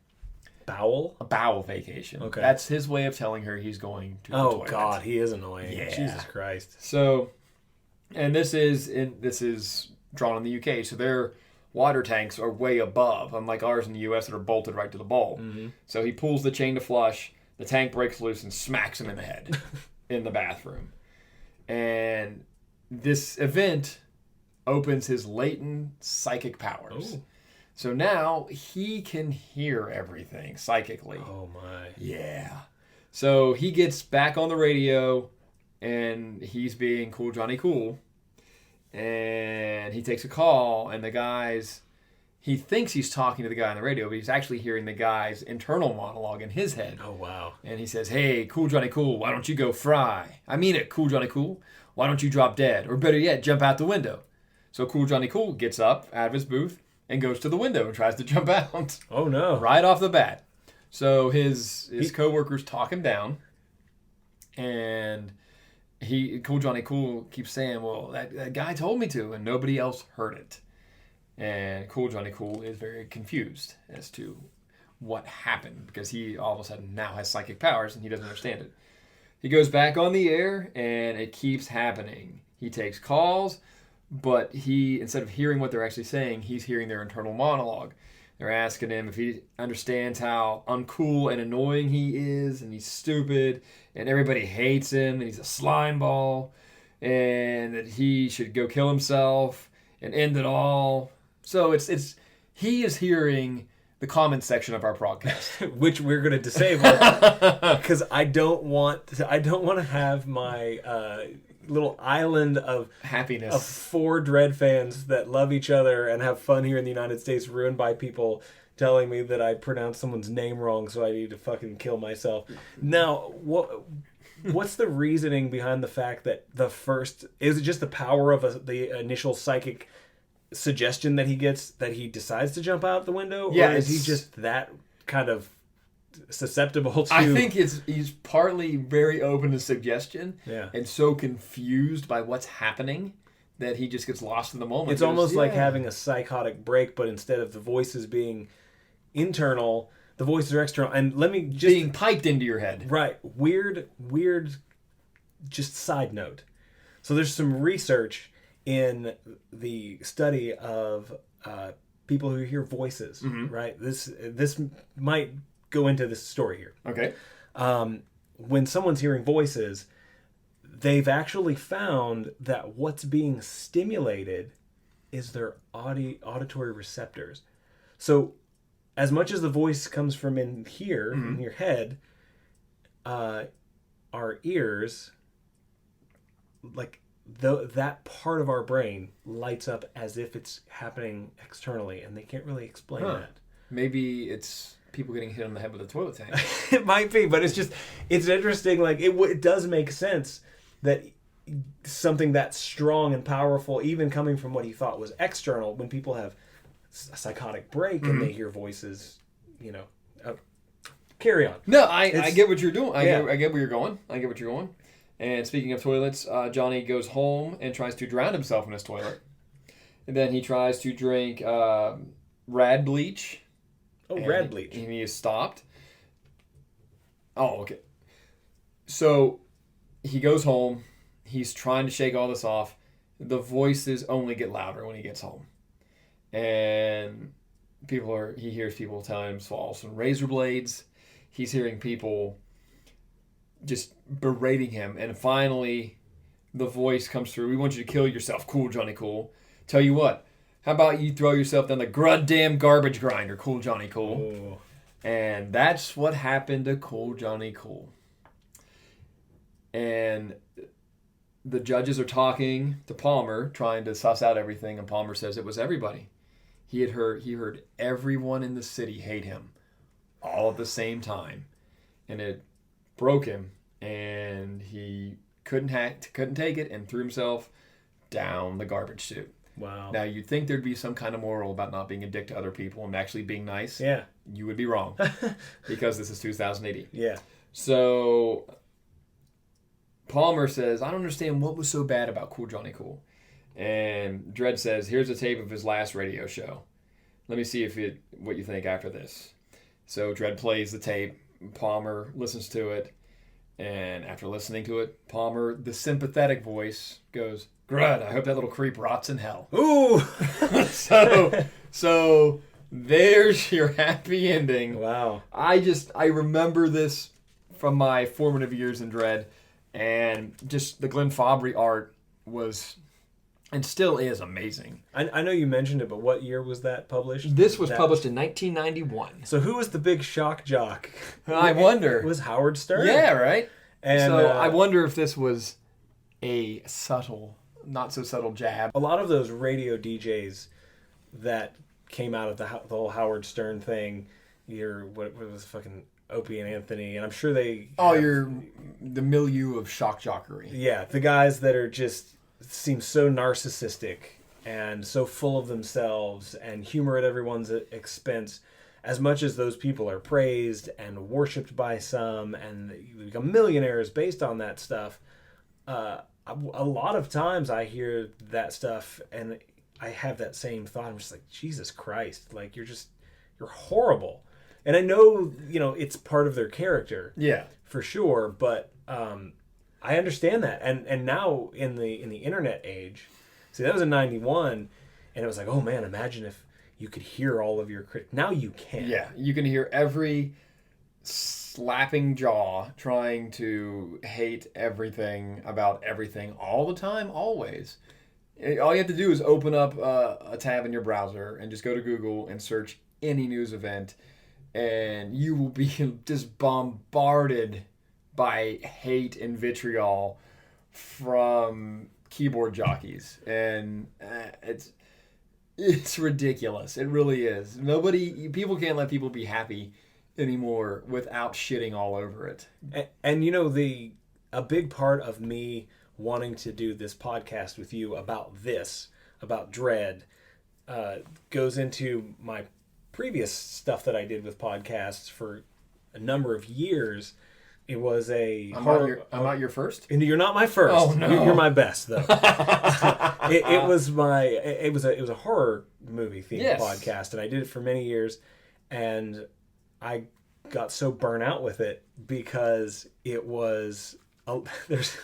Bowel? A bowel vacation. Okay. That's his way of telling her he's going to the Oh toilet. God, he is annoying. Yeah. Jesus Christ. So, and this is drawn in the UK, so their water tanks are way above, unlike ours in the US that are bolted right to the bowl. Mm-hmm. So he pulls the chain to flush, the tank breaks loose and smacks him in the head in the bathroom. And this event opens his latent psychic powers. Oh. So now he can hear everything psychically. Oh my. Yeah. So he gets back on the radio, and he's being Cool Johnny Cool. And he takes a call, and he thinks he's talking to the guy on the radio, but he's actually hearing the guy's internal monologue in his head. Oh wow. And he says, "Hey, Cool Johnny Cool, why don't you go fry? I mean it, Cool Johnny Cool. Why don't you drop dead? Or better yet, jump out the window." So Cool Johnny Cool gets up out of his booth and goes to the window and tries to jump out. Oh no. Right off the bat. So his coworkers talk him down, and Cool Johnny Cool keeps saying, "Well, that guy told me to," and nobody else heard it. And Cool Johnny Cool is very confused as to what happened, because he all of a sudden now has psychic powers and he doesn't understand it. He goes back on the air, and it keeps happening. He takes calls, but instead of hearing what they're actually saying, he's hearing their internal monologue. They're asking him if he understands how uncool and annoying he is, and he's stupid, and everybody hates him, and he's a slime ball, and that he should go kill himself and end it all. So he is hearing the comment section of our broadcast, which we're going to disable because I don't want to have my little island of happiness of 4 Dredd fans that love each other and have fun here in the United States ruined by people telling me that I pronounced someone's name wrong, so I need to fucking kill myself. Now, what's the reasoning behind the fact that is it just the power of the initial psychic suggestion that he gets that he decides to jump out the window? Yeah, or is he just that kind of susceptible to... I think he's partly very open to suggestion and so confused by what's happening that he just gets lost in the moment. It's almost like having a psychotic break, but instead of the voices being internal, the voices are external. And let me just... being piped into your head. Right. Weird, just side note. So there's some research in the study of people who hear voices, right? This might go into this story here. Okay. When someone's hearing voices, they've actually found that what's being stimulated is their auditory receptors. So as much as the voice comes from in here, in your head, our ears, like that part of our brain lights up as if it's happening externally, and they can't really explain that. Maybe it's people getting hit on the head with a toilet tank. It might be, but it's interesting. Like it does make sense that something that strong and powerful, even coming from what he thought was external, when people have a psychotic break and they hear voices, carry on. No, I get what you're doing. I get where you're going. I get what you're going. And speaking of toilets, Johnny goes home and tries to drown himself in his toilet. And then he tries to drink rad bleach. Oh, rad bleach. And he is stopped. Oh, okay. So he goes home. He's trying to shake all this off. The voices only get louder when he gets home. And he hears people telling him to swallow some razor blades. He's hearing people just berating him. And finally, the voice comes through. We want you to kill yourself. Cool, Johnny Cool. Tell you what. How about you throw yourself down the goddamn garbage grinder? Cool, Johnny Cool. Oh. And that's what happened to Cool Johnny Cool. And the judges are talking to Palmer, trying to suss out everything. And Palmer says it was everybody. He heard everyone in the city hate him all at the same time. And it broke him. And he couldn't take it and threw himself down the garbage chute. Wow. Now, you'd think there'd be some kind of moral about not being a dick to other people and actually being nice. Yeah. You would be wrong. Because this is 2080. Yeah. So Palmer says, I don't understand what was so bad about Cool Johnny Cool. And Dredd says, here's a tape of his last radio show. Let me see what you think after this. So Dredd plays the tape. Palmer listens to it. And after listening to it, Palmer, the sympathetic voice, goes, Grud, I hope that little creep rots in hell. Ooh! So there's your happy ending. Wow. I remember this from my formative years in Dredd, and just the Glenn Fabry art was, and still is, amazing. I know you mentioned it, but what year was that published? This was published in 1991. So who was the big shock jock? I wonder. It was Howard Stern. Yeah, right? And so I wonder if this was a not so subtle jab. A lot of those radio DJs that came out of the whole Howard Stern thing, what was fucking Opie and Anthony, and I'm sure they... the milieu of shock jockery. Yeah, the guys that are just seem so narcissistic and so full of themselves and humor at everyone's expense. As much as those people are praised and worshipped by some and they become millionaires based on that stuff, a lot of times I hear that stuff and I have that same thought. I'm just like, Jesus Christ, like you're horrible. And I know, it's part of their character. Yeah. For sure, but I understand that. And now in the internet age, see, that was in 91 and it was like, oh man, imagine if you could hear all of your critics. Now you can. Yeah, you can hear every slapping jaw trying to hate everything about everything all the time, always. All you have to do is open up a tab in your browser and just go to Google and search any news event, and you will be just bombarded by hate and vitriol from keyboard jockeys. And it's ridiculous. It really is. People can't let people be happy anymore without shitting all over it. And a big part of me wanting to do this podcast with you about Dredd, goes into my previous stuff that I did with podcasts for a number of years. It was a horror. I'm not your first. And you're not my first. Oh no, you're my best though. it was a horror movie themed podcast, and I did it for many years, and I got so burnt out with it because it was there's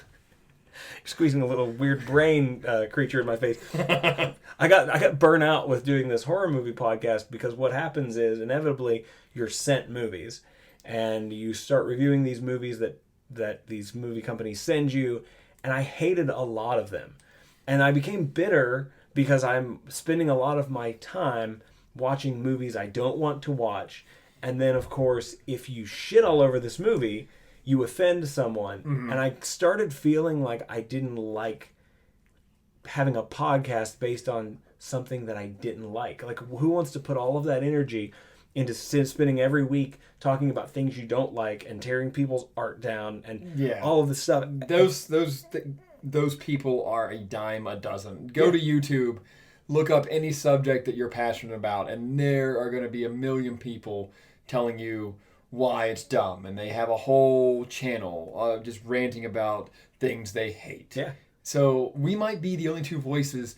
squeezing a little weird brain creature in my face. I got burnt out with doing this horror movie podcast because what happens is inevitably you're sent movies. And you start reviewing these movies that these movie companies send you, and I hated a lot of them. And I became bitter because I'm spending a lot of my time watching movies I don't want to watch. And then, of course, if you shit all over this movie, you offend someone. Mm-hmm. And I started feeling like I didn't like having a podcast based on something that I didn't like. Like, who wants to put all of that energy into spending every week talking about things you don't like and tearing people's art down and all of this stuff? Those people are a dime a dozen. Go to YouTube, look up any subject that you're passionate about, and there are going to be a million people telling you why it's dumb, and they have a whole channel just ranting about things they hate. Yeah. So we might be the only two voices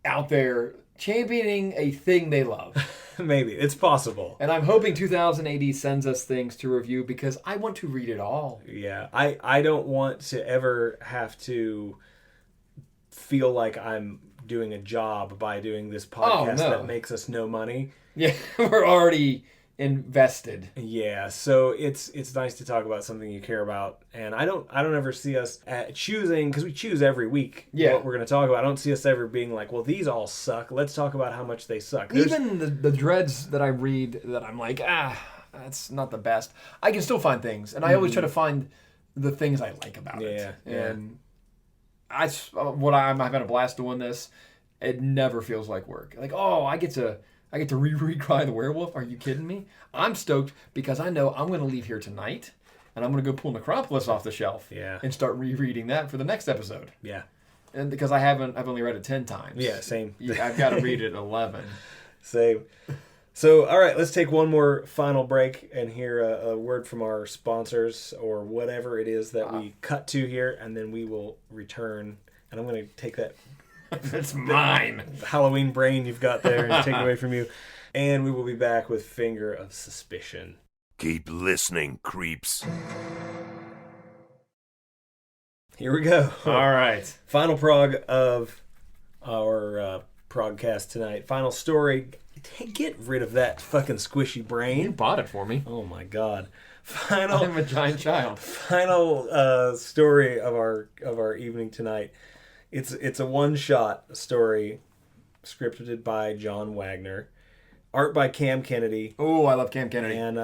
out there championing a thing they love. Maybe. It's possible. And I'm hoping 2000 AD sends us things to review because I want to read it all. Yeah. I don't want to ever have to feel like I'm doing a job by doing this podcast that makes us no money. Yeah, we're already invested. Yeah, so it's nice to talk about something you care about, and I don't ever see us choosing, because we choose every week what we're going to talk about. I don't see us ever being like, well, these all suck. Let's talk about how much they suck. Even the dreads that I read that I'm like, that's not the best. I can still find things, and I always try to find the things I like about it. And I'm having a blast doing this. It never feels like work. Like, I get to reread Cry the Werewolf. Are you kidding me? I'm stoked because I know I'm going to leave here tonight and I'm going to go pull Necropolis off the shelf and start rereading that for the next episode. Yeah. And because I've only read it 10 times. Yeah, same. I've got to read it 11. Same. So, all right, let's take one more final break and hear a word from our sponsors or whatever it is that we cut to here, and then we will return. And I'm going to take that it's mine. Halloween brain you've got there and take it away from you. And we will be back with Finger of Suspicion. Keep listening, creeps. Here we go. All right. Final prog of our progcast tonight. Final story. Get rid of that fucking squishy brain. You bought it for me. Oh my god. Final. I'm a giant child. Final story of our evening tonight. It's a one-shot story scripted by John Wagner, art by Cam Kennedy. Oh, I love Cam Kennedy. And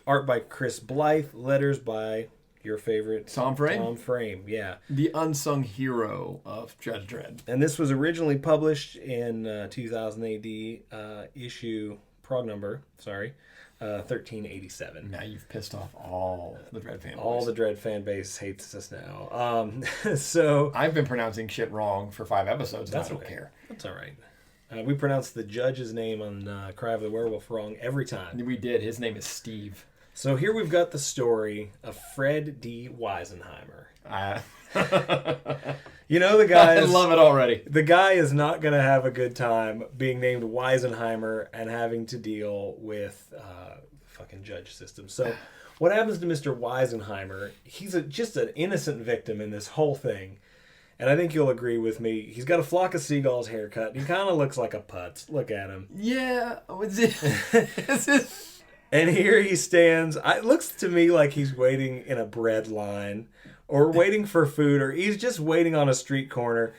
art by Chris Blythe, letters by your favorite Tom Frame? Tom Frame, yeah. The unsung hero of Judge Dredd. And this was originally published in 2000 AD, issue, prog number, 1387. Now you've pissed off all the Dredd fan base. All the Dredd fan base hates us now. So I've been pronouncing shit wrong for 5 episodes, and I don't care. That's all right. We pronounced the judge's name on Cry of the Werewolf wrong every time. We did. His name is Steve. So here we've got the story of Fred D. Weisenheimer. You know the guy. I love it already. The guy is not going to have a good time being named Weisenheimer and having to deal with the fucking judge system. So what happens to Mr. Weisenheimer? He's just an innocent victim in this whole thing. And I think you'll agree with me. He's got a flock of seagulls haircut. He kind of looks like a putz. Look at him. Yeah. And here he stands. It looks to me like he's waiting in a bread line or waiting for food, or he's just waiting on a street corner.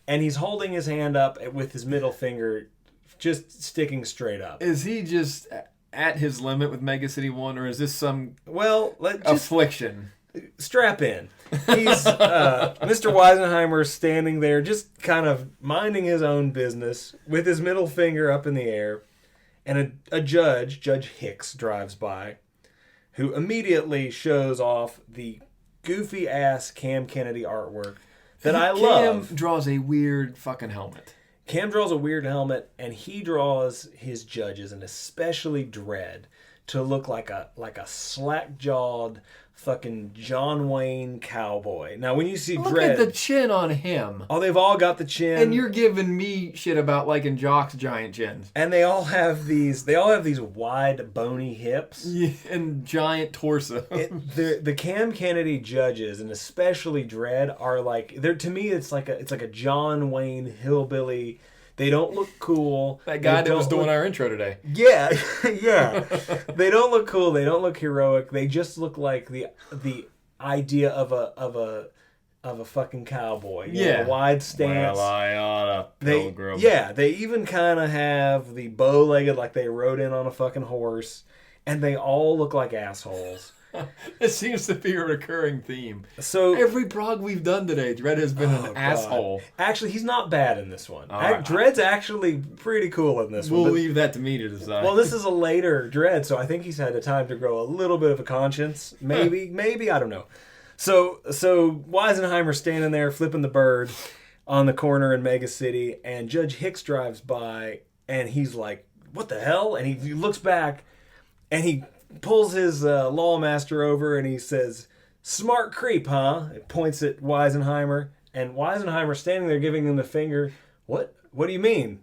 And he's holding his hand up with his middle finger just sticking straight up. Is he just at his limit with Mega City 1, or is this some affliction? Strap in. He's Mr. Weisenheimer standing there just kind of minding his own business with his middle finger up in the air. And a judge, Judge Hicks, drives by, who immediately shows off the goofy-ass Cam Kennedy artwork that I love. Cam draws a weird fucking helmet. Cam draws a weird helmet, and he draws his judges, and especially Dredd, to look like a slack-jawed fucking John Wayne cowboy. Now, when you see Look Dredd, at the chin on him. oh, they've all got the chin, And you're giving me shit about liking Jock's giant chins. and they all have these wide, bony hips. Yeah, and giant torso. The Cam Kennedy judges, and especially Dredd, are like, they're, to me, it's like a John Wayne hillbilly. They don't look cool. That guy They that was don't doing look- our intro today. Yeah, yeah. They don't look cool. They don't look heroic. They just look like the idea of a fucking cowboy. You know, Yeah. a wide stance. Well, I oughta pilgrim. They even kind of have the bow-legged, like they rode in on a fucking horse, and they all look like assholes. It seems to be a recurring theme. So Every prog we've done today, Dredd has been an God. asshole. Actually, he's not bad in this one. All right. Dredd's actually pretty cool in this We'll one. but- leave that to me to decide. Well, this is a later Dredd, so I think he's had the time to grow a little bit of a conscience. Maybe, I don't know. So Weisenheimer's standing there flipping the bird on the corner in Mega City, and Judge Hicks drives by, and he's like, "What the hell?" And he looks back, and he pulls his lawmaster over, and he says, "Smart creep, huh?" It points at Weisenheimer, and Weisenheimer's standing there giving him the finger. What do you mean?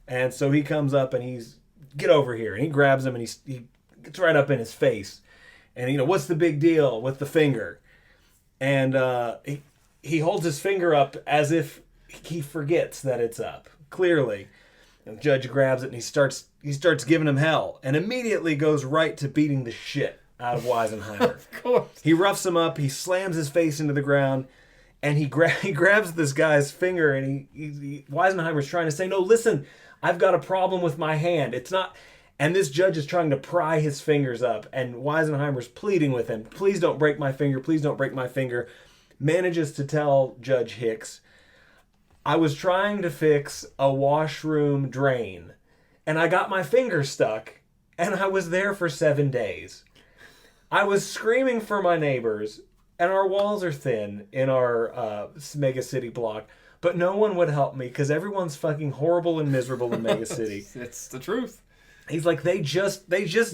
And so he comes up, and he's, "Get over here," and he grabs him, and he gets right up in his face, and what's the big deal with the finger? And he holds his finger up as if he forgets that it's up, clearly. And the judge grabs it, and he starts giving him hell, and immediately goes right to beating the shit out of Weisenheimer. of course. He roughs him up, he slams his face into the ground, and he grabs this guy's finger, and Weisenheimer's trying to say, "No, listen, I've got a problem with my hand. It's not..." And this judge is trying to pry his fingers up, and Weisenheimer's pleading with him, "Please don't break my finger, please don't break my finger." Manages to tell Judge Hicks, "I was trying to fix a washroom drain, and I got my finger stuck, and I was there for 7 days. I was screaming for my neighbors, and our walls are thin in our Mega City block, but no one would help me because everyone's fucking horrible and miserable in Mega City." It's the truth. He's like, they just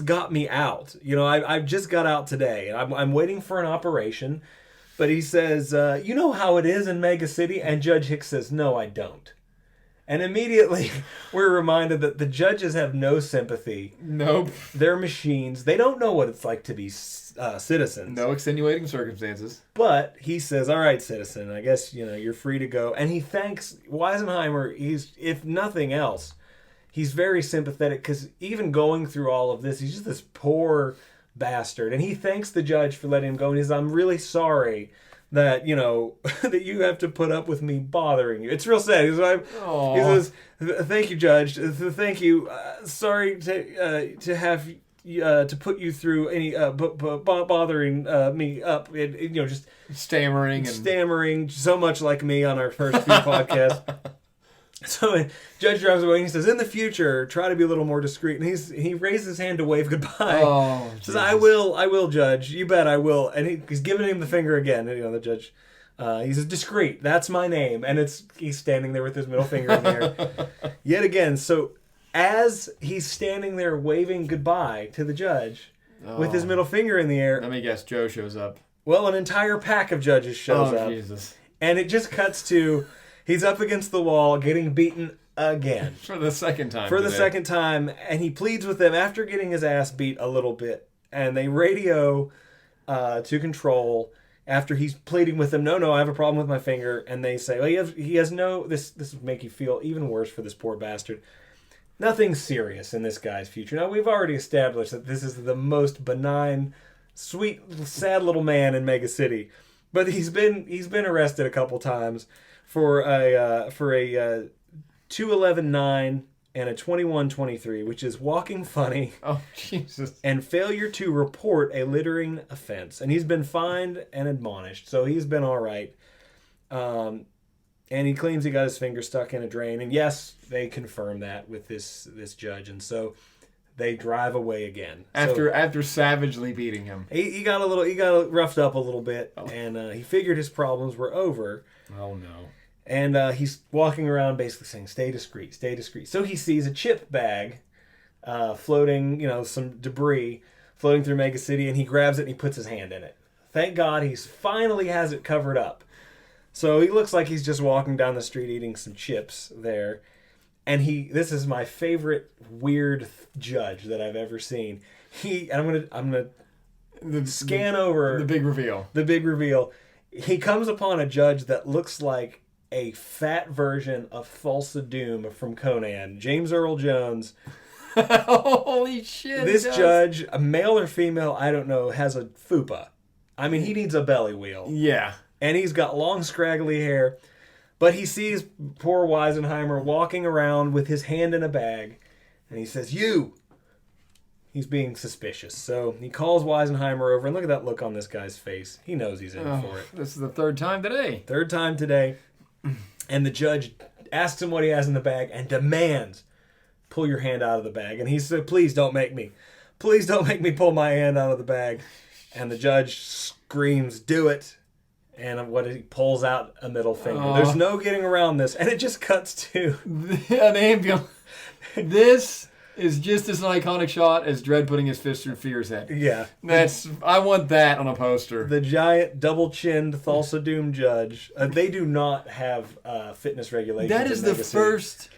got me out. I just got out today, and I'm waiting for an operation. But he says, "You know how it is in Mega City?" And Judge Hicks says, "No, I don't." And immediately we're reminded that the judges have no sympathy. Nope. They're machines. They don't know what it's like to be citizens. No extenuating circumstances. But he says, "All right, citizen, I guess you're free to go." And he thanks Weisenheimer. He's, if nothing else, he's very sympathetic, because even going through all of this, he's just this poor bastard. And he thanks the judge for letting him go. And he says, "I'm really sorry that that you have to put up with me bothering you." It's real sad. He says, "Thank you, Judge. Thank you. Sorry to have to put you through any bothering me up. Just Stammering so much like me on our first few podcasts." So Judge drives away, and he says, "In the future, try to be a little more discreet." And he raises his hand to wave goodbye. Oh, Says, "I will, Judge. You bet I will." And he's giving him the finger again. And, the judge, he says, "Discreet, that's my name." And he's standing there with his middle finger in the air. Yet again, so as he's standing there waving goodbye to the judge with his middle finger in the air, Let me guess, Joe shows up. well, an entire pack of judges shows up. Jesus. And it just cuts to... he's up against the wall, getting beaten again. For the second time. For the second time, and he pleads with them after getting his ass beat a little bit. And they radio to Control after he's pleading with them, no, I have a problem with my finger. And they say, well, he has no... This will make you feel even worse for this poor bastard. Nothing serious in this guy's future. Now, we've already established that this is the most benign, sweet, sad little man in Mega City. But he's been arrested a couple times for a 211.9 and a 21.23, which is walking funny. Oh, Jesus. And failure to report a littering offense. And he's been fined and admonished, so he's been all right. And he claims he got his finger stuck in a drain. And yes, they confirm that with this judge. And so they drive away again. After savagely beating him. He got roughed up a little bit, and he figured his problems were over. Oh, no. And he's walking around basically saying, stay discreet, stay discreet. So he sees a chip bag floating, some debris floating through Mega City, and he grabs it and he puts his hand in it. Thank God he finally has it covered up. So he looks like he's just walking down the street eating some chips there. And this is my favorite weird judge that I've ever seen. I'm gonna scan over the big reveal. The big reveal. He comes upon a judge that looks like a fat version of Thulsa Doom from Conan, James Earl Jones. Holy shit! This judge, a male or female, I don't know, has a fupa. I mean, he needs a belly wheel. Yeah. And he's got long, scraggly hair. But he sees poor Weisenheimer walking around with his hand in a bag. And he says, "You!" He's being suspicious. So he calls Weisenheimer over. And look at that look on this guy's face. He knows he's in for it. This is the third time today. Third time today. And the judge asks him what he has in the bag and demands, "Pull your hand out of the bag." And he said, "Please don't make me. Please don't make me pull my hand out of the bag." And the judge screams, "Do it." And he pulls out a middle finger. There's no getting around this. And it just cuts to an ambulance. This is just as an iconic shot as Dredd putting his fist through Fear's head. Yeah. I want that on a poster. The giant double-chinned Thulsa Doom judge. They do not have fitness regulations. That is the first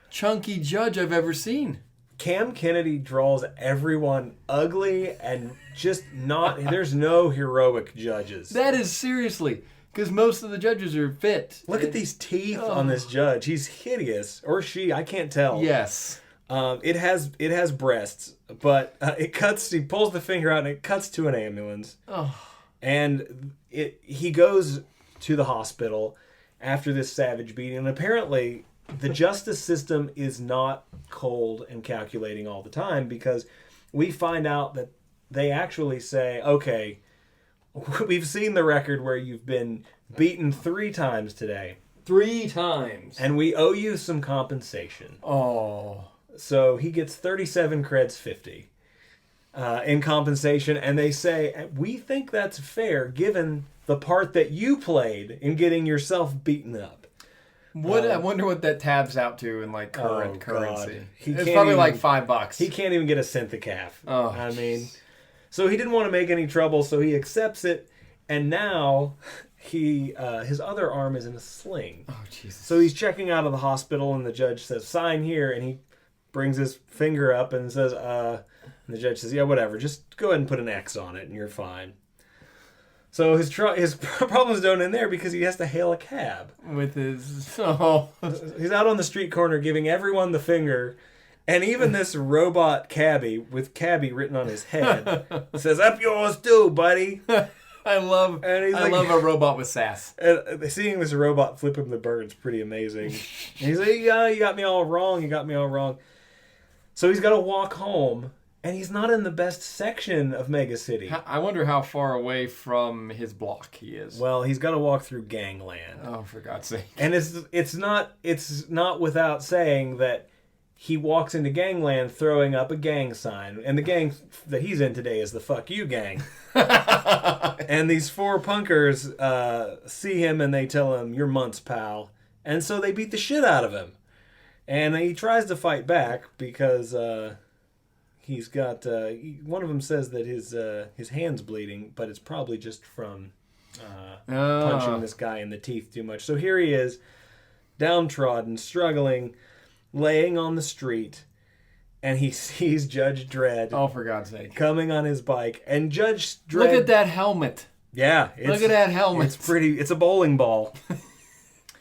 chunky judge I've ever seen. Cam Kennedy draws everyone ugly and just not... There's no heroic judges. That is seriously... Because most of the judges are fit. Look at these teeth on this judge. He's hideous. Or she, I can't tell. Yes. It has breasts, but it cuts. He pulls the finger out and it cuts to an ambulance. Oh. And he goes to the hospital after this savage beating. And apparently, the justice system is not cold and calculating all the time, because we find out that they actually say, "Okay, we've seen the record where you've been beaten 3 times today. 3 times. And we owe you some compensation." Oh. So he gets 37 creds 50 in compensation. And they say, "We think that's fair given the part that you played in getting yourself beaten up." I wonder what that tabs out to in like current currency. It's probably like $5. He can't even get a centicaf. Oh, I mean, so he didn't want to make any trouble, so he accepts it. And now his other arm is in a sling. Oh, Jesus. So he's checking out of the hospital, and the judge says, "Sign here." And he brings his finger up and says, and the judge says, "Yeah, whatever. Just go ahead and put an X on it, and you're fine." So his problems don't end there, because he has to hail a cab. With his... He's out on the street corner giving everyone the finger, and even this robot cabbie, with cabbie written on his head, says, "Up yours too, buddy." I love a robot with sass. And seeing this robot flip him the bird's pretty amazing. And he's like, "Yeah, you got me all wrong. You got me all wrong." So he's got to walk home, and he's not in the best section of Mega City. I wonder how far away from his block he is. Well, he's got to walk through Gangland. Oh, for God's sake! And it's not without saying that he walks into Gangland throwing up a gang sign, and the gang that he's in today is the "Fuck You" gang. And these 4 punkers see him and they tell him, "You're Munt's pal," and so they beat the shit out of him. And he tries to fight back because he's got one of them says that his hand's bleeding, but it's probably just from punching this guy in the teeth too much. So here he is, downtrodden, struggling, laying on the street, and he sees Judge Dredd. Oh, for God's sake! Coming on his bike, and Judge Dredd. Look at that helmet. Yeah, look at that helmet. It's pretty. It's a bowling ball.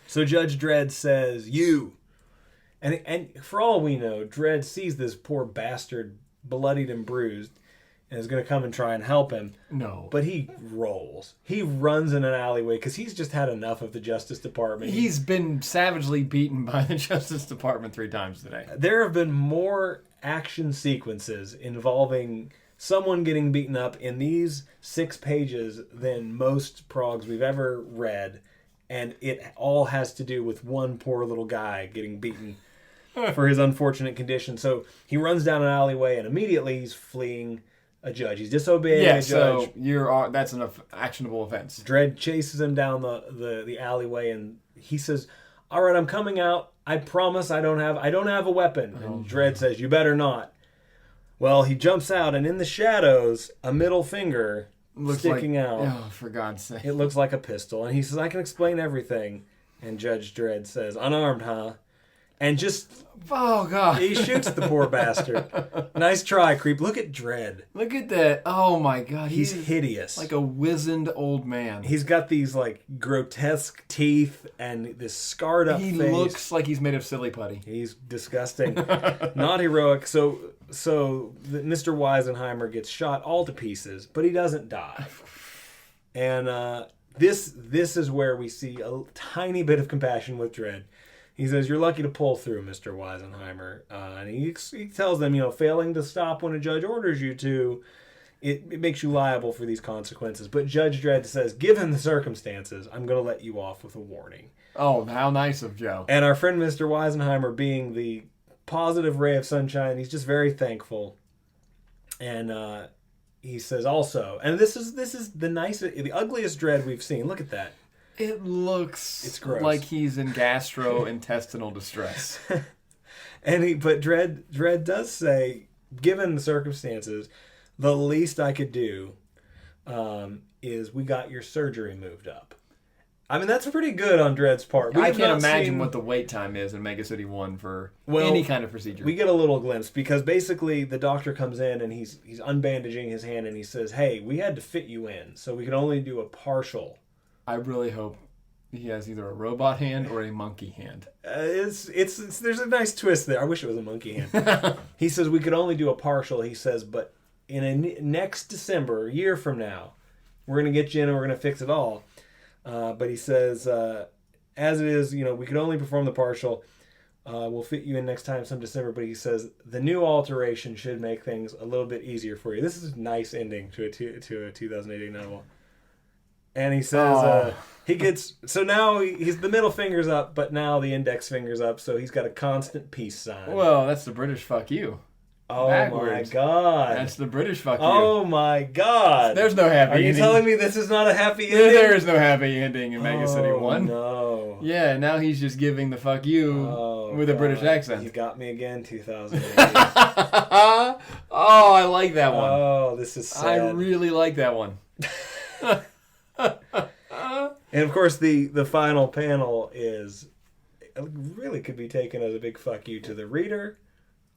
So Judge Dredd says, "You," and for all we know, Dredd sees this poor bastard bloodied and bruised, and is going to come and try and help him. No. But he rolls. He runs in an alleyway because he's just had enough of the Justice Department. He's been savagely beaten by the Justice Department 3 times today. There have been more action sequences involving someone getting beaten up in these 6 pages than most progs we've ever read. And it all has to do with one poor little guy getting beaten for his unfortunate condition. So he runs down an alleyway, and immediately he's fleeing a judge. He's disobeying Yeah, a judge. so that's an actionable offense. Dredd chases him down the alleyway, and he says, "All right, I'm coming out. I promise I don't have a weapon." And Dredd says, "You better not." Well, he jumps out, and in the shadows, a middle finger sticking out. Oh, for God's sake! It looks like a pistol, and he says, "I can explain everything." And Judge Dredd says, "Unarmed, huh?" And just Oh God! he shoots the poor bastard. Nice try, creep. Look at Dredd. Look at that! Oh my God! He's hideous. like a wizened old man. He's got these like grotesque teeth and this scarred up He face. looks like he's made of silly putty. He's disgusting. Not heroic. So Mr. Weisenheimer gets shot all to pieces, but he doesn't die. And this is where we see a tiny bit of compassion with Dredd. He says, "You're lucky to pull through, Mr. Weisenheimer." And he tells them, failing to stop when a judge orders you to, it makes you liable for these consequences. But Judge Dredd says, given the circumstances, I'm going to let you off with a warning. Oh, how nice of Joe. And our friend Mr. Weisenheimer, being the positive ray of sunshine, he's just very thankful. And he says also, and this is the ugliest Dredd we've seen. Look at that. It looks It's gross. like he's in gastrointestinal distress. But Dredd does say, given the circumstances, the least I could do is we got your surgery moved up. I mean, that's pretty good on Dredd's part. I can't imagine what the wait time is in Mega City 1 for any kind of procedure. We get a little glimpse because basically the doctor comes in and he's unbandaging his hand and he says, "Hey, we had to fit you in, so we could only do a partial." I really hope he has either a robot hand or a monkey hand. There's a nice twist there. I wish it was a monkey hand. He says we could only do a partial. He says, but next December, a year from now, we're gonna get you in and we're gonna fix it all. But he says, as it is, we could only perform the partial. We'll fit you in next time, some December. But he says the new alteration should make things a little bit easier for you. This is a nice ending to a 2008 novel. And he says he gets so now he's the middle finger's up, but now the index finger's up, so he's got a constant peace sign. Well, that's the British fuck you. Oh Backwards. my God! That's the British fuck you. Oh my God! There's no happy ending. Are you telling me this is not a happy ending? There is no happy ending in Mega City 1. No. Yeah, now he's just giving the fuck you with a British accent. You got me again, 2008. Oh, I like that one. Oh, this is sad. I really like that one. And of course, the final panel really could be taken as a big fuck you to the reader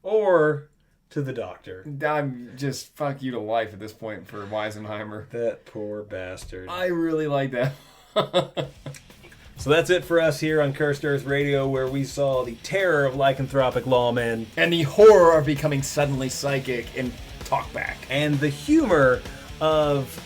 or to the doctor. I'm just fuck you to life at this point for Weisenheimer. That poor bastard. I really like that. So that's it for us here on Cursed Earth Radio, where we saw the terror of lycanthropic lawmen And the horror of becoming suddenly psychic and talk back. and the humor of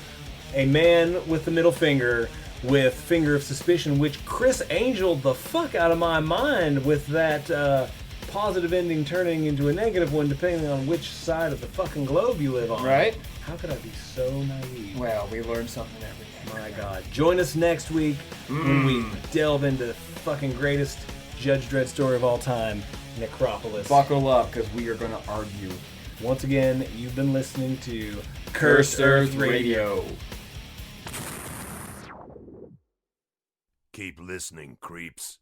a man with the middle finger with finger of suspicion, which Chris angeled the fuck out of my mind with that positive ending turning into a negative one depending on which side of the fucking globe you live on. Right? How could I be so naive? Well, we learn something every day. My God. Join us next week when we delve into the fucking greatest Judge Dredd story of all time, Necropolis. Buckle up, because we are going to argue. Once again, you've been listening to Cursed Earth Radio. Keep listening, creeps.